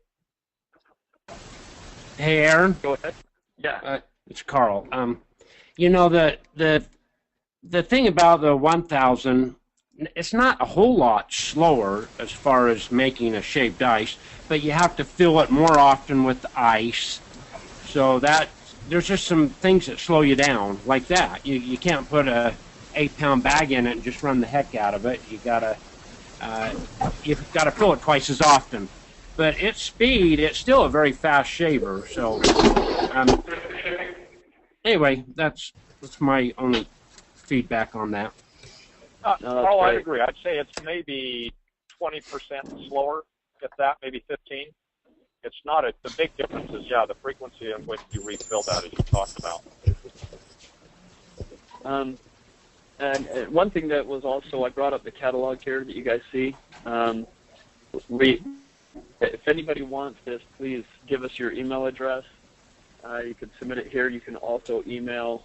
Hey, Aaron. Go ahead. Yeah. It's Carl. You know, the thing about the 1,000, it's not a whole lot slower as far as making a shaved ice, but you have to fill it more often with ice. So that there's just some things that slow you down, like that. You can't put a 8-pound bag in it and just run the heck out of it. You've got to fill it twice as often. But its speed, it's still a very fast shaver. So anyway, that's my only feedback on that. Carl, I'd agree. I'd say it's maybe 20% slower, if that, maybe 15. It's not the big difference is, yeah, the frequency in which you refill that, as you talked about. And one thing that was also, I brought up the catalog here that you guys see. If anybody wants this, please give us your email address. You can submit it here. You can also email.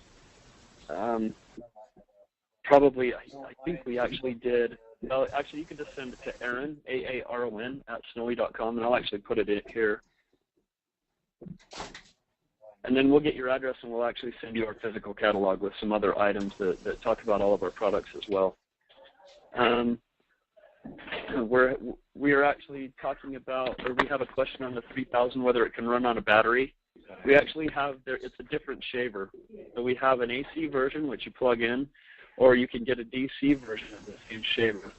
Probably, I think we actually did. Well, actually, you can just send it to Aaron, AARON, @snowie.com, and I'll actually put it in here. And then we'll get your address, and we'll actually send you our physical catalog with some other items that talk about all of our products as well. We are actually talking about, or we have a question on the 3000, whether it can run on a battery. We actually have it's a different shaver. So we have an AC version, which you plug in, or you can get a DC version of the same shaver,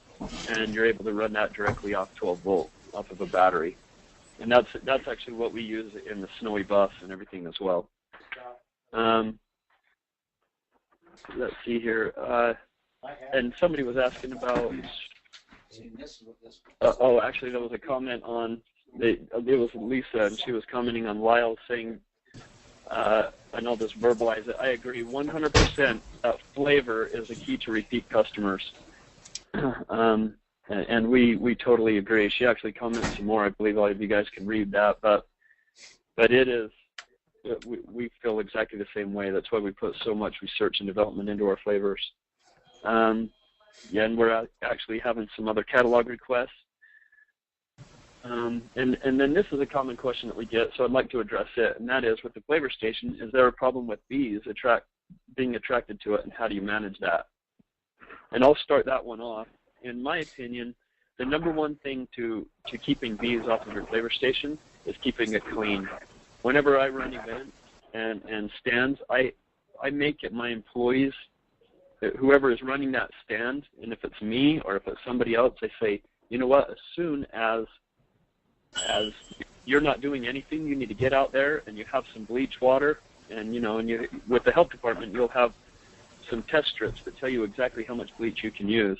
and you're able to run that directly off 12 volt, off of a battery. And that's actually what we use in the Snowie bus and everything as well. Let's see here. And somebody was asking about. Actually, there was a comment on. It was Lisa, and she was commenting on Lyle saying, and I'll just verbalize it. I agree 100%. Flavor is a key to repeat customers. And we totally agree. She actually commented some more. I believe all of you guys can read that, but it is. We feel exactly the same way. That's why we put so much research and development into our flavors. Yeah, and we're actually having some other catalog requests. And then this is a common question that we get, so I'd like to address it, and that is, with the flavor station, is there a problem with bees being attracted to it, and how do you manage that? And I'll start that one off. In my opinion, the number one thing to keeping bees off of your flavor station is keeping it clean. Whenever I run events, and stands, I make it my employees, whoever is running that stand, and if it's me or if it's somebody else, I say, you know what, as soon as you're not doing anything, you need to get out there and you have some bleach water, and you with the health department, you'll have some test strips that tell you exactly how much bleach you can use.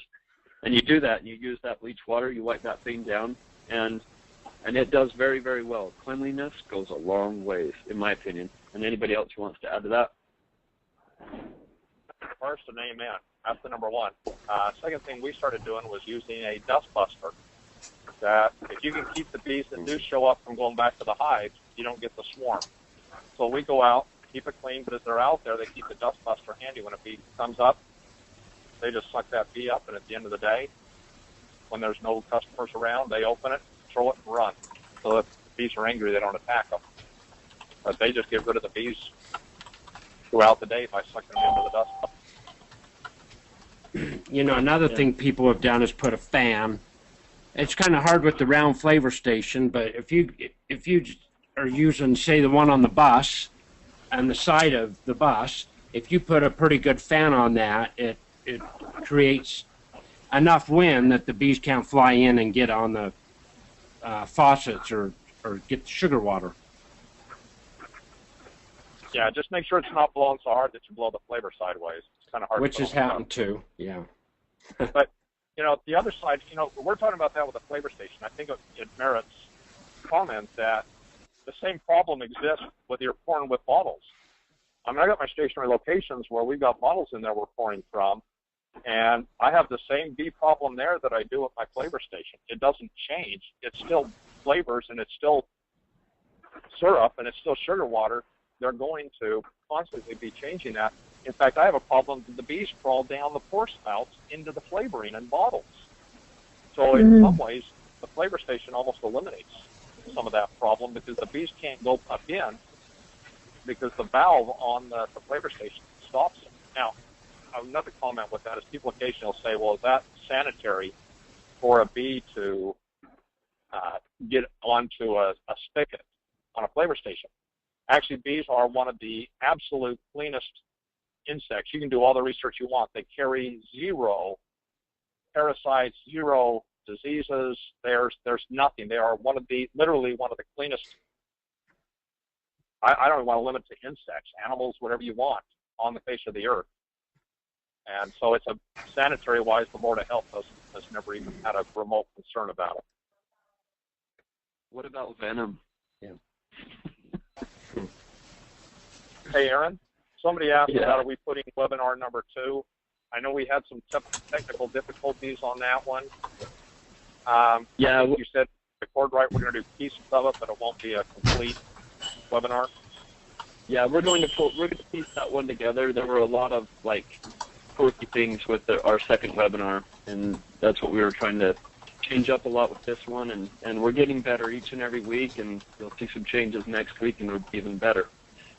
And you do that, and you use that bleach water, you wipe that thing down, and it does very, very well. Cleanliness goes a long ways, in my opinion. And anybody else who wants to add to that? First, and amen. That's the number one. Second thing we started doing was using a dust buster. That if you can keep the bees that do show up from going back to the hive, you don't get the swarm. So we go out, keep it clean, but as they're out there, they keep the dust buster handy. When a bee comes up, they just suck that bee up, and at the end of the day, when there's no customers around, they open it, throw it, and run. So if the bees are angry, they don't attack them. But they just get rid of the bees throughout the day by sucking them into the dust buster. Another thing people have done is put a fan. It's kind of hard with the round flavor station, but if you are using, say, the one on the bus, on the side of the bus, if you put a pretty good fan on that, it creates enough wind that the bees can't fly in and get on the faucets or get sugar water. Yeah, just make sure it's not blowing so hard that you blow the flavor sideways. It's kind of hard. Which has happened too. Yeah. But the other side, we're talking about that with a flavor station. I think it merits comment that the same problem exists with your pouring with bottles. I got my stationary locations where we've got bottles in there we're pouring from, and I have the same bee problem there that I do at my flavor station. It doesn't change. It's still flavors, and it's still syrup, and it's still sugar water. They're going to constantly be changing that. In fact, I have a problem that the bees crawl down the pour spouts into the flavoring in bottles. So in some ways, the flavor station almost eliminates some of that problem because the bees can't go up in because the valve on the flavor station stops them. Now, another comment with that is people occasionally will say, well, is that sanitary for a bee to get onto a spigot on a flavor station? Actually, bees are one of the absolute cleanest insects. You can do all the research you want. They carry zero parasites, zero diseases. There's nothing. They are literally one of the cleanest. I don't even want to limit to insects, animals, whatever you want on the face of the earth. And so it's a sanitary-wise, the Board of Health has never even had a remote concern about it. What about venom? Yeah. Hey, Aaron, somebody asked about are we putting webinar number 2. I know we had some technical difficulties on that one. You said record right. We're going to do pieces of it, but it won't be a complete webinar. Yeah, we're going to piece that one together. There were a lot of quirky things with our second webinar, and that's what we were trying to change up a lot with this one, and we're getting better each and every week, and you'll see some changes next week, and it'll be even better.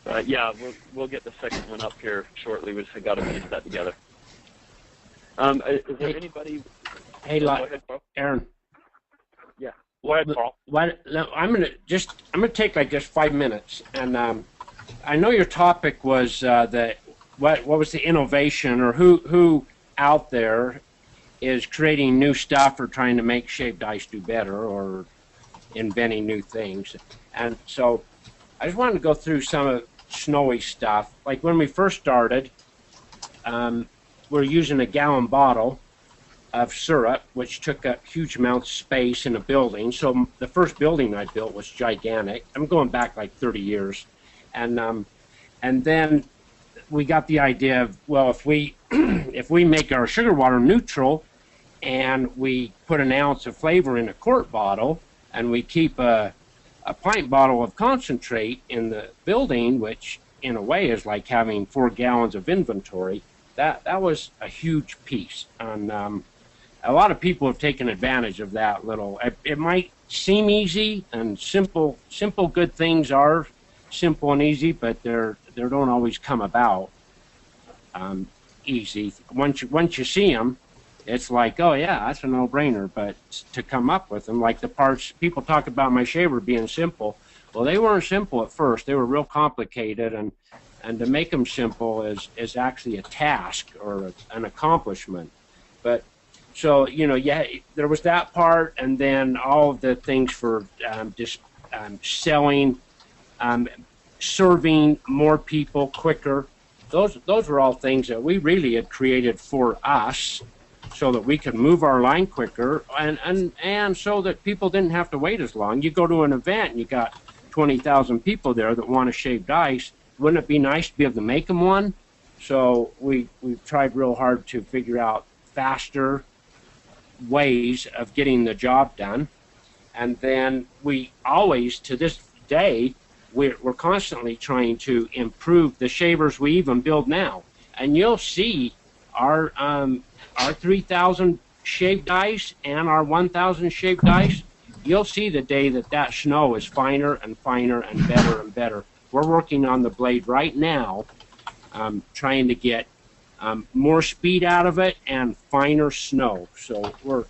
We'll get the second one up here shortly. We just got to piece that together. Is there anybody? Hey, go ahead, Paul. Aaron. Yeah. Go ahead, Paul. I'm gonna take just 5 minutes, and I know your topic was what was the innovation, or who out there is creating new stuff or trying to make shaved ice do better or inventing new things, and so I just wanted to go through some of Snowy stuff. Like when we first started, we're using a gallon bottle of syrup, which took up huge amounts of space in a building. So the first building I built was gigantic. I'm going back 30 years. And then we got the idea of, well, if we make our sugar water neutral and we put an ounce of flavor in a quart bottle and we keep a pint bottle of concentrate in the building, which in a way is like having 4 gallons of inventory, that was a huge piece. And a lot of people have taken advantage of that little. It might seem easy, and simple good things are simple and easy, but they don't always come about easy. Once you see them, it's like, oh yeah, that's a no-brainer. But to come up with them, like the parts, people talk about my shaver being simple. Well, they weren't simple at first. They were real complicated, and to make them simple is actually a task or an accomplishment. But so, you know, yeah, there was that part, and then all of the things for just selling, serving more people quicker. Those were all things that we really had created for us, so that we could move our line quicker, and so that people didn't have to wait as long. You go to an event and you got 20,000 people there that want a shaved ice. Wouldn't it be nice to be able to make them one? So we've tried real hard to figure out faster ways of getting the job done. And then we always, to this day, we're constantly trying to improve the shavers we even build now. And you'll see our 3,000 shaved ice and our 1,000 shaved ice, you'll see the day that snow is finer and finer and better and better. We're working on the blade right now, trying to get more speed out of it and finer snow. So we're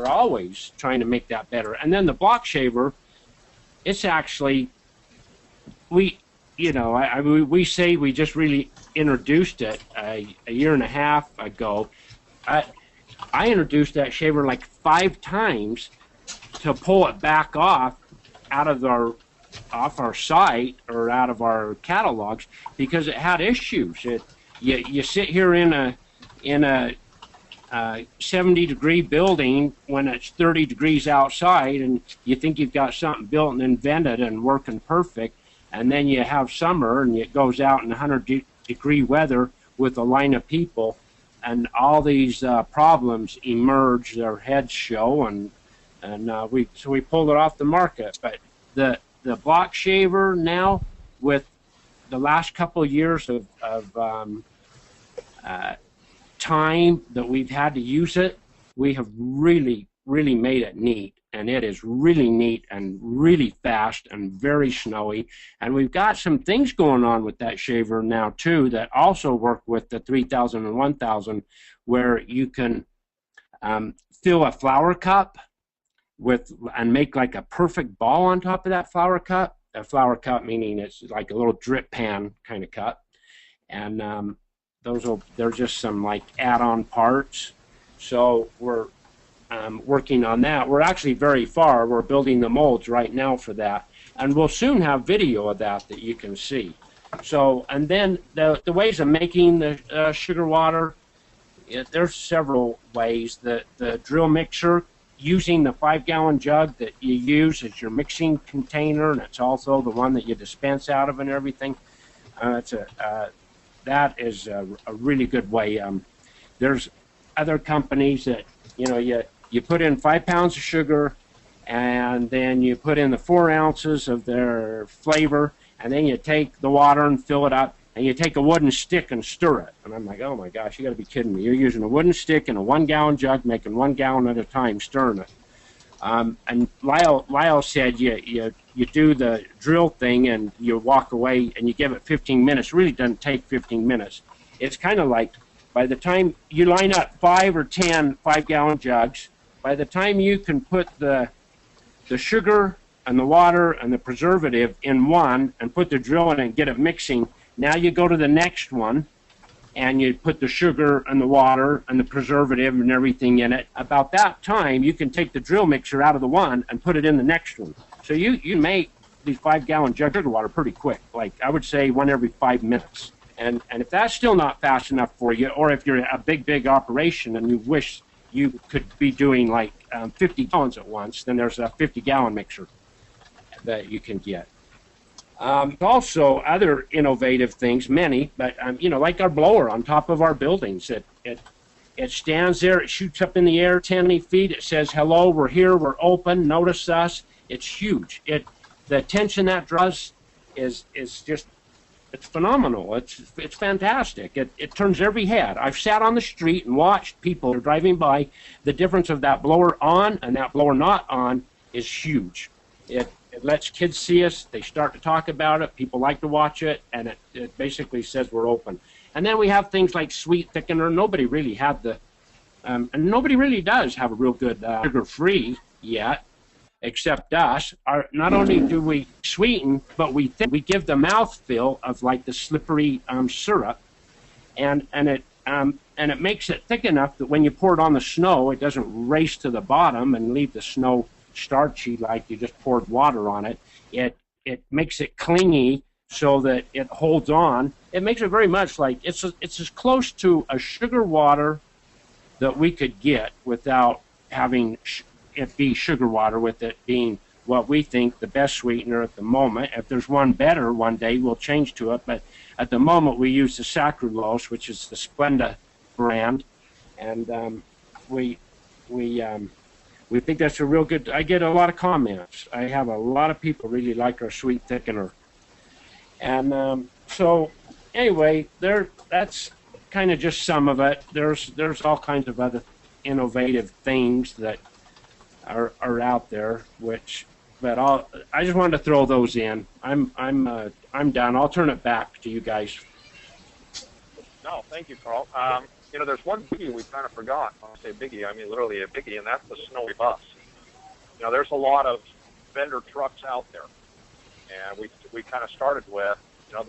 always trying to make that better. And then the block shaver, it's actually, we say we just really introduced it a year and a half ago. I introduced that shaver like 5 times to pull it back off our site or out of our catalogs because it had issues. You sit here in a 70-degree building when it's 30 degrees outside, and you think you've got something built and invented and working perfect, and then you have summer and it goes out in 100-degree weather with a line of people, and all these problems emerge, their heads show, and we pulled it off the market. But the block shaver now, with the last couple of years of time that we've had to use it, we have really made it neat, and it is really neat and really fast and very snowy. And we've got some things going on with that shaver now too that also work with the 3,000 and 1,000, where you can fill a flower cup and make like a perfect ball on top of that flower cup. A flower cup meaning it's like a little drip pan kind of cup, and they're just some like add-on parts. So we're working on that. We're actually very far. We're building the molds right now for that, and we'll soon have video of that you can see. So, and then the ways of making the sugar water, there's several ways. The drill mixer, using the 5-gallon jug that you use as your mixing container, and it's also the one that you dispense out of and everything. That is a really good way. There's other companies that, you put in 5 pounds of sugar, and then you put in the 4 ounces of their flavor, and then you take the water and fill it up, and you take a wooden stick and stir it. And I'm like, oh my gosh, you got to be kidding me. You're using a wooden stick in a 1-gallon jug, making 1 gallon at a time, stirring it. And Lyle said you do the drill thing and you walk away and you give it 15 minutes. It really doesn't take 15 minutes. It's kind of like by the time you line up 5 or 10 5-gallon jugs, by the time you can put the sugar and the water and the preservative in one and put the drill in it and get it mixing, now you go to the next one and you put the sugar and the water and the preservative and everything in it. About that time, you can take the drill mixer out of the one and put it in the next one. So you make these 5-gallon jugs of water pretty quick, like I would say 1 every 5 minutes. And if that's still not fast enough for you, or if you're a big operation and you wish you could be doing like 50 gallons at once, then there's a 50-gallon mixer that you can get. Also, other innovative things, many, but like our blower on top of our buildings. It stands there, it shoots up in the air 10 feet. It says, "Hello, we're here, we're open, notice us." It's huge. The attention that draws is just, it's phenomenal. It's fantastic. It turns every head. I've sat on the street and watched people driving by. The difference of that blower on and that blower not on is huge. It lets kids see us. They start to talk about it. People like to watch it, and it basically says we're open. And then we have things like sweet thickener. Nobody really had and nobody really does have a real good sugar-free yet. except us, are not only do we sweeten, but we give the mouthfeel of like the slippery syrup, and it makes it thick enough that when you pour it on the snow, it doesn't race to the bottom and leave the snow starchy like you just poured water on it. It makes it clingy so that it holds on. It makes it very much like it's as close to a sugar water that we could get without having it be sugar water, with it being what we think the best sweetener at the moment. If there's one better one day, we'll change to it. But at the moment, we use the Saccharose, which is the Splenda brand, and we think that's a real good. I get a lot of comments. I have a lot of people really like our sweet thickener, and so anyway, that's kind of just some of it. There's all kinds of other innovative things that are out there, but I just wanted to throw those in. I'm done. I'll turn it back to you guys. No, thank you, Carl. There's one biggie we kind of forgot. When I say biggie, I mean literally a biggie, and that's the Snowy bus. There's a lot of vendor trucks out there, and we kind of started with,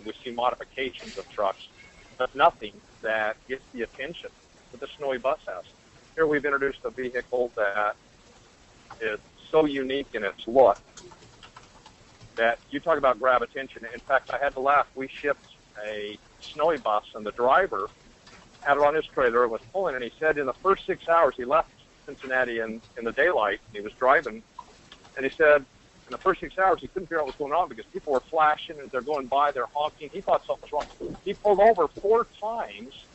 we see modifications of trucks, but nothing that gets the attention that the Snowy bus has. Here we've introduced a vehicle that is so unique in its look that you talk about grab attention. In fact, I had to laugh. We shipped a Snowy bus, and the driver had it on his trailer and was pulling, and he said in the first 6 hours he left Cincinnati in the daylight, and he was driving, and he said in the first 6 hours he couldn't figure out what was going on because people were flashing as they're going by, they're honking. He thought something was wrong. He pulled over 4 times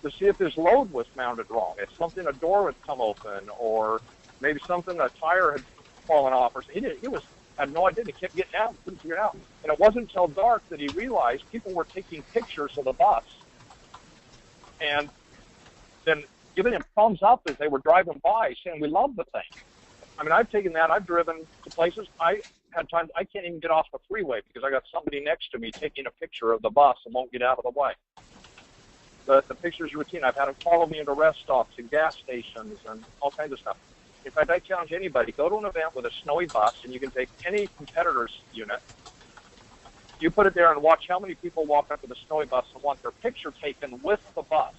to see if his load was mounted wrong, if something, a door had come open, or maybe something, a tire had fallen off, or he had no idea. He kept getting out, couldn't figure it out. And it wasn't until dark that he realized people were taking pictures of the bus and then giving him thumbs up as they were driving by, saying, "We love the thing." I mean, I've taken that. I've driven to places. I had times I can't even get off the freeway because I got somebody next to me taking a picture of the bus and won't get out of the way. The picture's routine. I've had them follow me into rest stops and gas stations and all kinds of stuff. In fact, I challenge anybody, go to an event with a Snowy bus, and you can take any competitor's unit. You put it there and watch how many people walk up to the Snowy bus and want their picture taken with the bus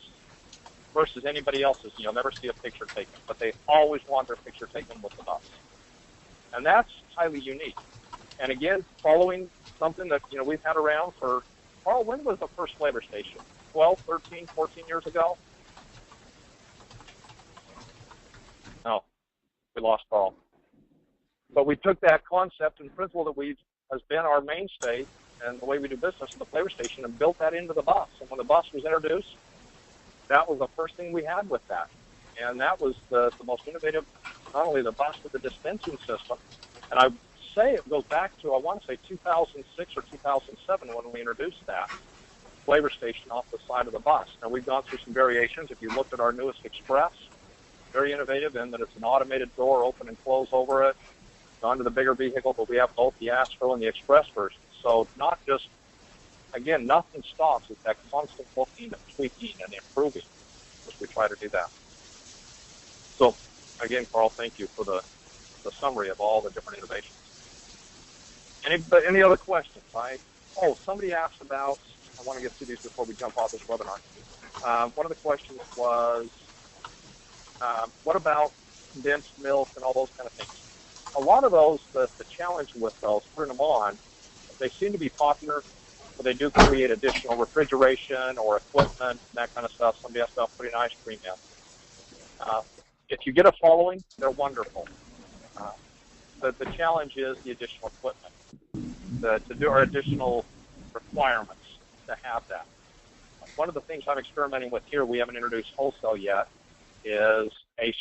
versus anybody else's. You'll never see a picture taken, but they always want their picture taken with the bus. And that's highly unique. And again, following something that, we've had around for, Carl, when was the first flavor station? 12, 13, 14 years ago? No, we lost Carl. But we took that concept and principle that has been our mainstay and the way we do business at the flavor station and built that into the bus. And when the bus was introduced, that was the first thing we had with that. And that was the most innovative, not only the bus, but the dispensing system. And I say it goes back to, I want to say 2006 or 2007 when we introduced that flavor station off the side of the bus. Now, we've gone through some variations. If you looked at our newest Express, very innovative in that it's an automated door, open and close over it. Gone to the bigger vehicle, but we have both the Astro and the Express version. So not just, again, nothing stops. It's that constant looking and tweaking and improving as we try to do that. So, again, Carl, thank you for the summary of all the different innovations. Any other questions? Somebody asked about, I want to get through these before we jump off this webinar. One of the questions was, what about condensed milk and all those kind of things? A lot of those, the challenge with those, putting them on, they seem to be popular, but they do create additional refrigeration or equipment, that kind of stuff. Somebody asked about putting ice cream in. If you get a following, they're wonderful. The challenge is the additional equipment, to do our additional requirements to have that. One of the things I'm experimenting with here, we haven't introduced wholesale yet, is a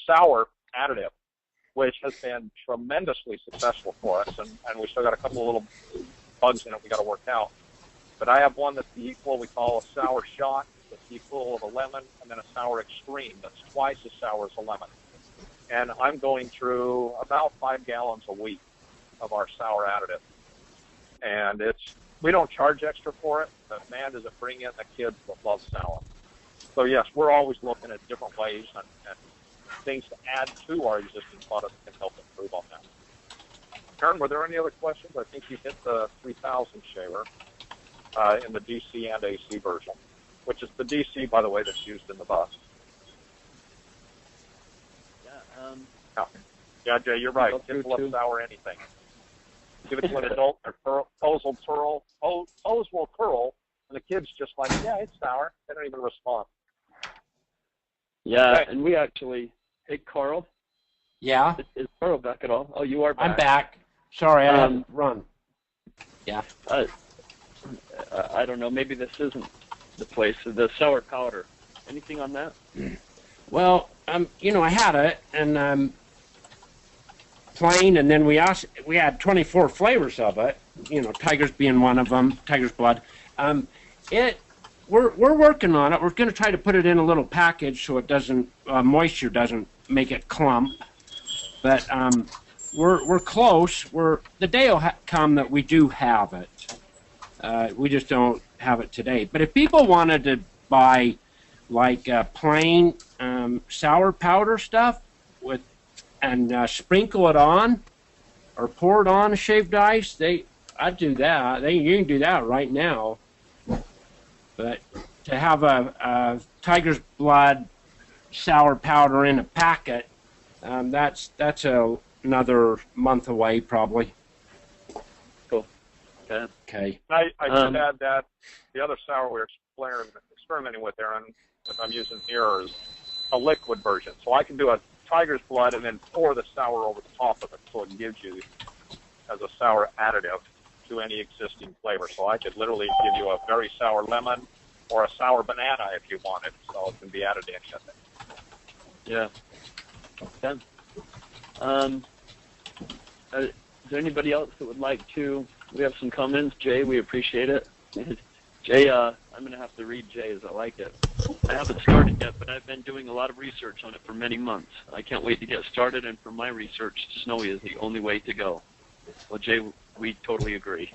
sour additive, which has been tremendously successful for us, and we still got a couple of little bugs in it we got to work out. But I have one that's the equal, we call a sour shot, that's the equal of a lemon, and then a sour extreme that's twice as sour as a lemon. And I'm going through about 5 gallons a week of our sour additive. And we don't charge extra for it, but man, does it bring in the kids that love sour. So yes, we're always looking at different ways and things to add to our existing product that can help improve on that. Karen, were there any other questions? I think you hit the 3000 shaver in the DC and AC version, which is the DC, by the way, that's used in the bus. Yeah, Jay, you're right. Kids love sour anything. Give it to an adult, their toes will curl, and the kids just like, yeah, it's sour. They don't even respond. Yeah, okay. And we actually, hey, Carl. Yeah? Is Carl back at all? Oh, you are back. I'm back. Sorry, I had to run. Yeah. I don't know. Maybe this isn't the place. The sour powder. Anything on that? Well, you know, I had it, and plain, and then we had 24 flavors of it. You know, tiger's being one of them. Tiger's blood. We're working on it. We're going to try to put it in a little package so it doesn't moisture doesn't make it clump. But we're close. The day will come that we do have it. We just don't have it today. But if people wanted to buy like plain sour powder stuff and sprinkle it on or pour it on shaved ice, I'd do that. You can do that right now. But to have a tiger's blood sour powder in a packet, that's another month away probably. Cool. Okay. I should add that the other sour we're experimenting with, Aaron, that I'm using here is a liquid version. So I can do a tiger's blood and then pour the sour over the top of it, so it gives you as a sour additive to any existing flavor. So I could literally give you a very sour lemon or a sour banana if you wanted, so it can be added to anything. Yeah. Okay. Is there anybody else that would like to? We have some comments. Jay, we appreciate it. Jay, I'm going to have to read Jay as I like it. I haven't started yet, but I've been doing a lot of research on it for many months. I can't wait to get started, and from my research, Snowie is the only way to go. Well, Jay, we totally agree.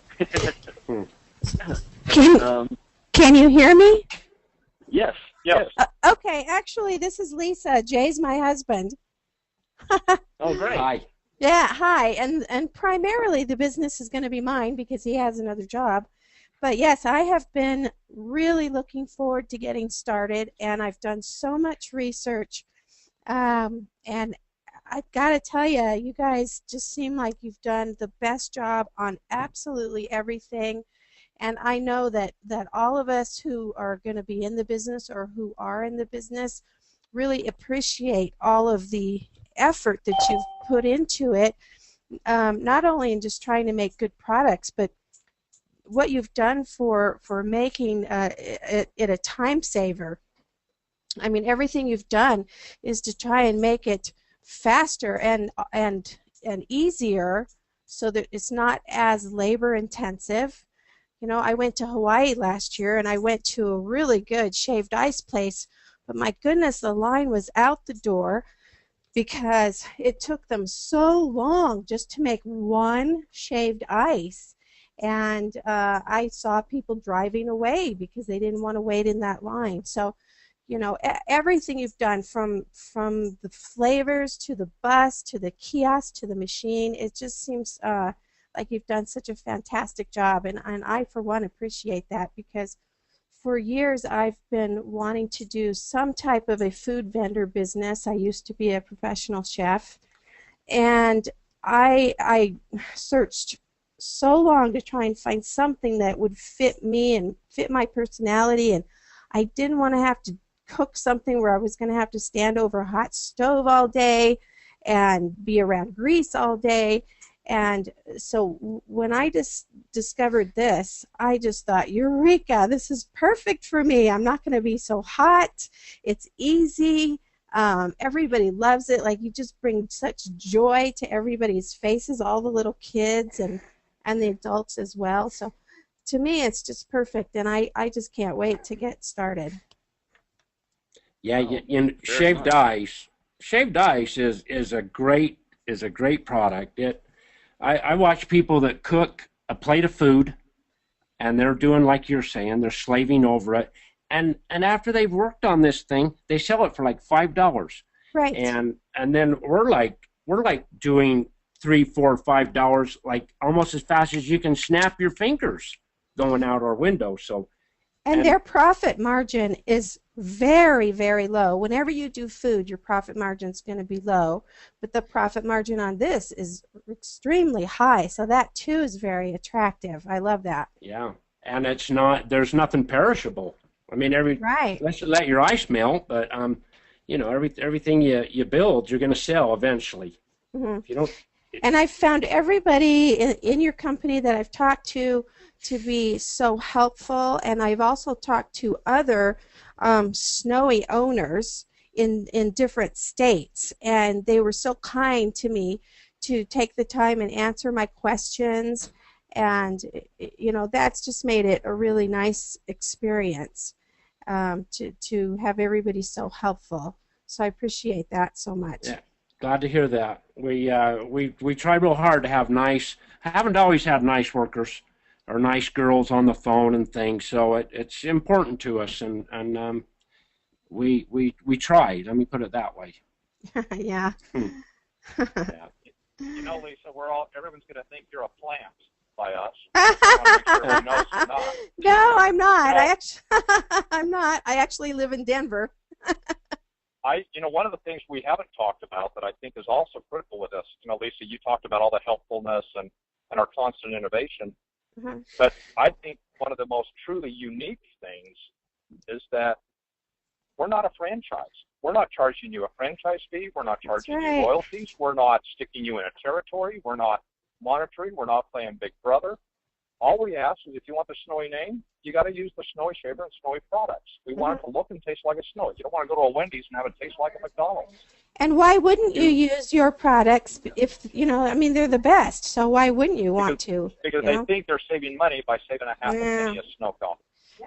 Can you hear me? Yes. Yes. Okay, actually, this is Lisa. Jay's my husband. Oh, great. Hi. Yeah, hi. And primarily the business is going to be mine because he has another job. But yes, I have been really looking forward to getting started, and I've done so much research. And I've got to tell you, you guys just seem like you've done the best job on absolutely everything. And I know that all of us who are going to be in the business or who are in the business really appreciate all of the effort that you've put into it, not only in just trying to make good products, but what you've done for making it a time saver. I mean, everything you've done is to try and make it faster and easier so that it's not as labor intensive. You know, I went to Hawaii last year and I went to a really good shaved ice place, but my goodness, the line was out the door because it took them so long just to make one shaved ice. And I saw people driving away because they didn't want to wait in that line. So, you know, everything you've done from the flavors to the bus to the kiosk to the machine, it just seems like you've done such a fantastic job. And I, for one, appreciate that because for years I've been wanting to do some type of a food vendor business. I used to be a professional chef. And I searched so long to try and find something that would fit me and fit my personality, and I didn't want to have to cook something where I was going to have to stand over a hot stove all day and be around grease all day. And so when I just discovered this, I just thought, Eureka, this is perfect for me. I'm not going to be so hot. It's easy. Everybody loves it. Like, you just bring such joy to everybody's faces, all the little kids and the adults as well. So to me, it's just perfect, and I just can't wait to get started. Yeah, shaved ice is a great product. I watch people that cook a plate of food, and they're doing like you're saying, they're slaving over it, and after they've worked on this thing, they sell it for like $5. Right. And then we're like doing $3, $4, $5 like almost as fast as you can snap your fingers going out our window. So and their profit margin is very, very low. Whenever you do food, your profit margin is going to be low, but the profit margin on this is extremely high. So that too is very attractive. I love that. Yeah, and it's not. There's nothing perishable. I mean, right. Let's let your ice melt, but you know, everything you build, you're going to sell eventually. Mm-hmm. If you don't. And I've found everybody in your company that I've talked to be so helpful, and I've also talked to other Snowie owners in different states, and they were so kind to me to take the time and answer my questions, and you know, that's just made it a really nice experience to have everybody so helpful. So I appreciate that so much. Yeah. Glad to hear that. We try real hard to have nice. Haven't always had nice workers or nice girls on the phone and things. So it's important to us, and we try. Let me put it that way. Yeah. Yeah. You know, Lisa, everyone's going to think you're a plant by us. I wanna make sure we know you're not. No, I'm not. I'm not. I actually live in Denver. You know, one of the things we haven't talked about that I think is also critical with this, you know, Lisa, you talked about all the helpfulness and our constant innovation, Mm-hmm. but I think one of the most truly unique things is that we're not a franchise. We're not charging you a franchise fee. We're not charging you royalties. We're not sticking you in a territory. We're not monitoring. We're not playing Big Brother. All we ask is if you want the Snowie name, you got to use the Snowie shaver and Snowie products. We want it to look and taste like a Snowie. You don't want to go to a Wendy's and have it taste like a McDonald's. And why wouldn't you use your products if, you know, I mean, they're the best, so why wouldn't you want to? Because they think they're saving money by saving a half a penny a snow cone.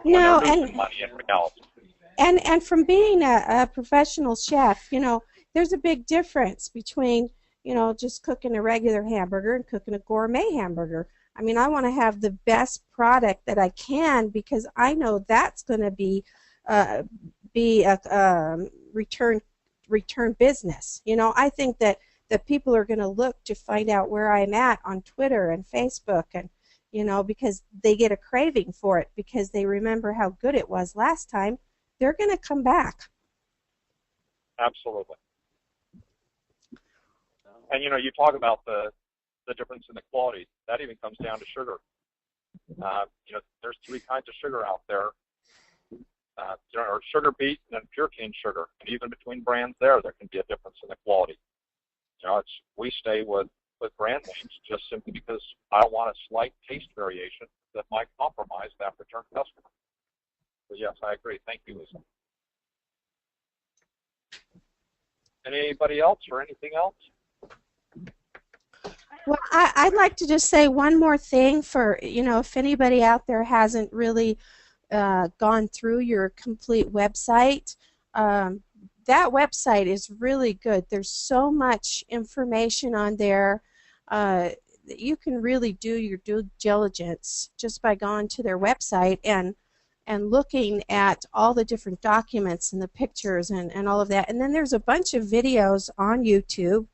No, they're losing money in reality. And from being a professional chef, you know, there's a big difference between, you know, just cooking a regular hamburger and cooking a gourmet hamburger. I mean, I want to have the best product that I can because I know that's going to be a return business. You know, I think that people are going to look to find out where I'm at on Twitter and Facebook, and you know, because they get a craving for it because they remember how good it was last time. They're going to come back. Absolutely. And you know, you talk about the difference in the quality. That even comes down to sugar. You know, there's 3 kinds of sugar out there. You know, or sugar beet and pure cane sugar. And even between brands there can be a difference in the quality. You know, we stay with brand names just simply because I don't want a slight taste variation that might compromise that return customer. So yes, I agree. Thank you, Lisa. Anybody else or anything else? Well, I'd like to just say one more thing for, you know, if anybody out there hasn't really gone through your complete website, that website is really good. There's so much information on there that you can really do your due diligence just by going to their website and looking at all the different documents and the pictures and all of that. And then there's a bunch of videos on YouTube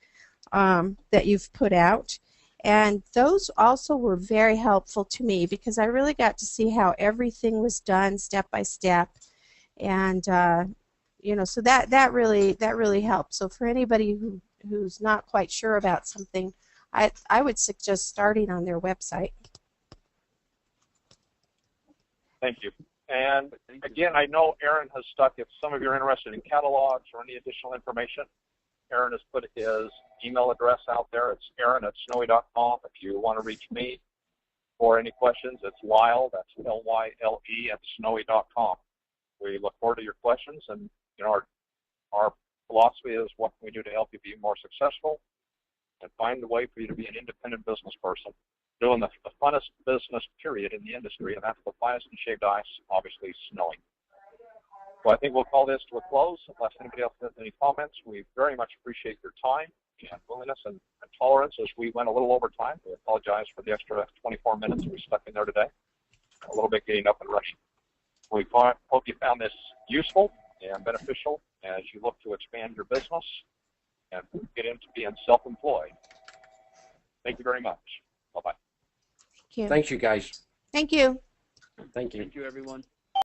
that you've put out, and those also were very helpful to me because I really got to see how everything was done step by step, and you know, so that really helped. So for anybody who's not quite sure about something, I would suggest starting on their website. Thank you. And again, I know Aaron has stuck, if some of you are interested in catalogs or any additional information, Aaron has put his email address out there. It's aaron@snowie.com. If you want to reach me for any questions, it's Lyle, that's Lyle, @snowie.com. We look forward to your questions, and you know, our philosophy is what can we do to help you be more successful and find a way for you to be an independent business person, doing the funnest business period in the industry, and that's the finest in shaved ice, obviously Snowie. So I think we'll call this to a close. Unless anybody else has any comments, we very much appreciate your time and willingness and tolerance as we went a little over time. We apologize for the extra 24 minutes we stuck in there today. A little bit getting up and running. We hope you found this useful and beneficial as you look to expand your business and get into being self-employed. Thank you very much. Bye-bye. Thank you. Thanks, you guys. Thank you. Thank you. Thank you, everyone.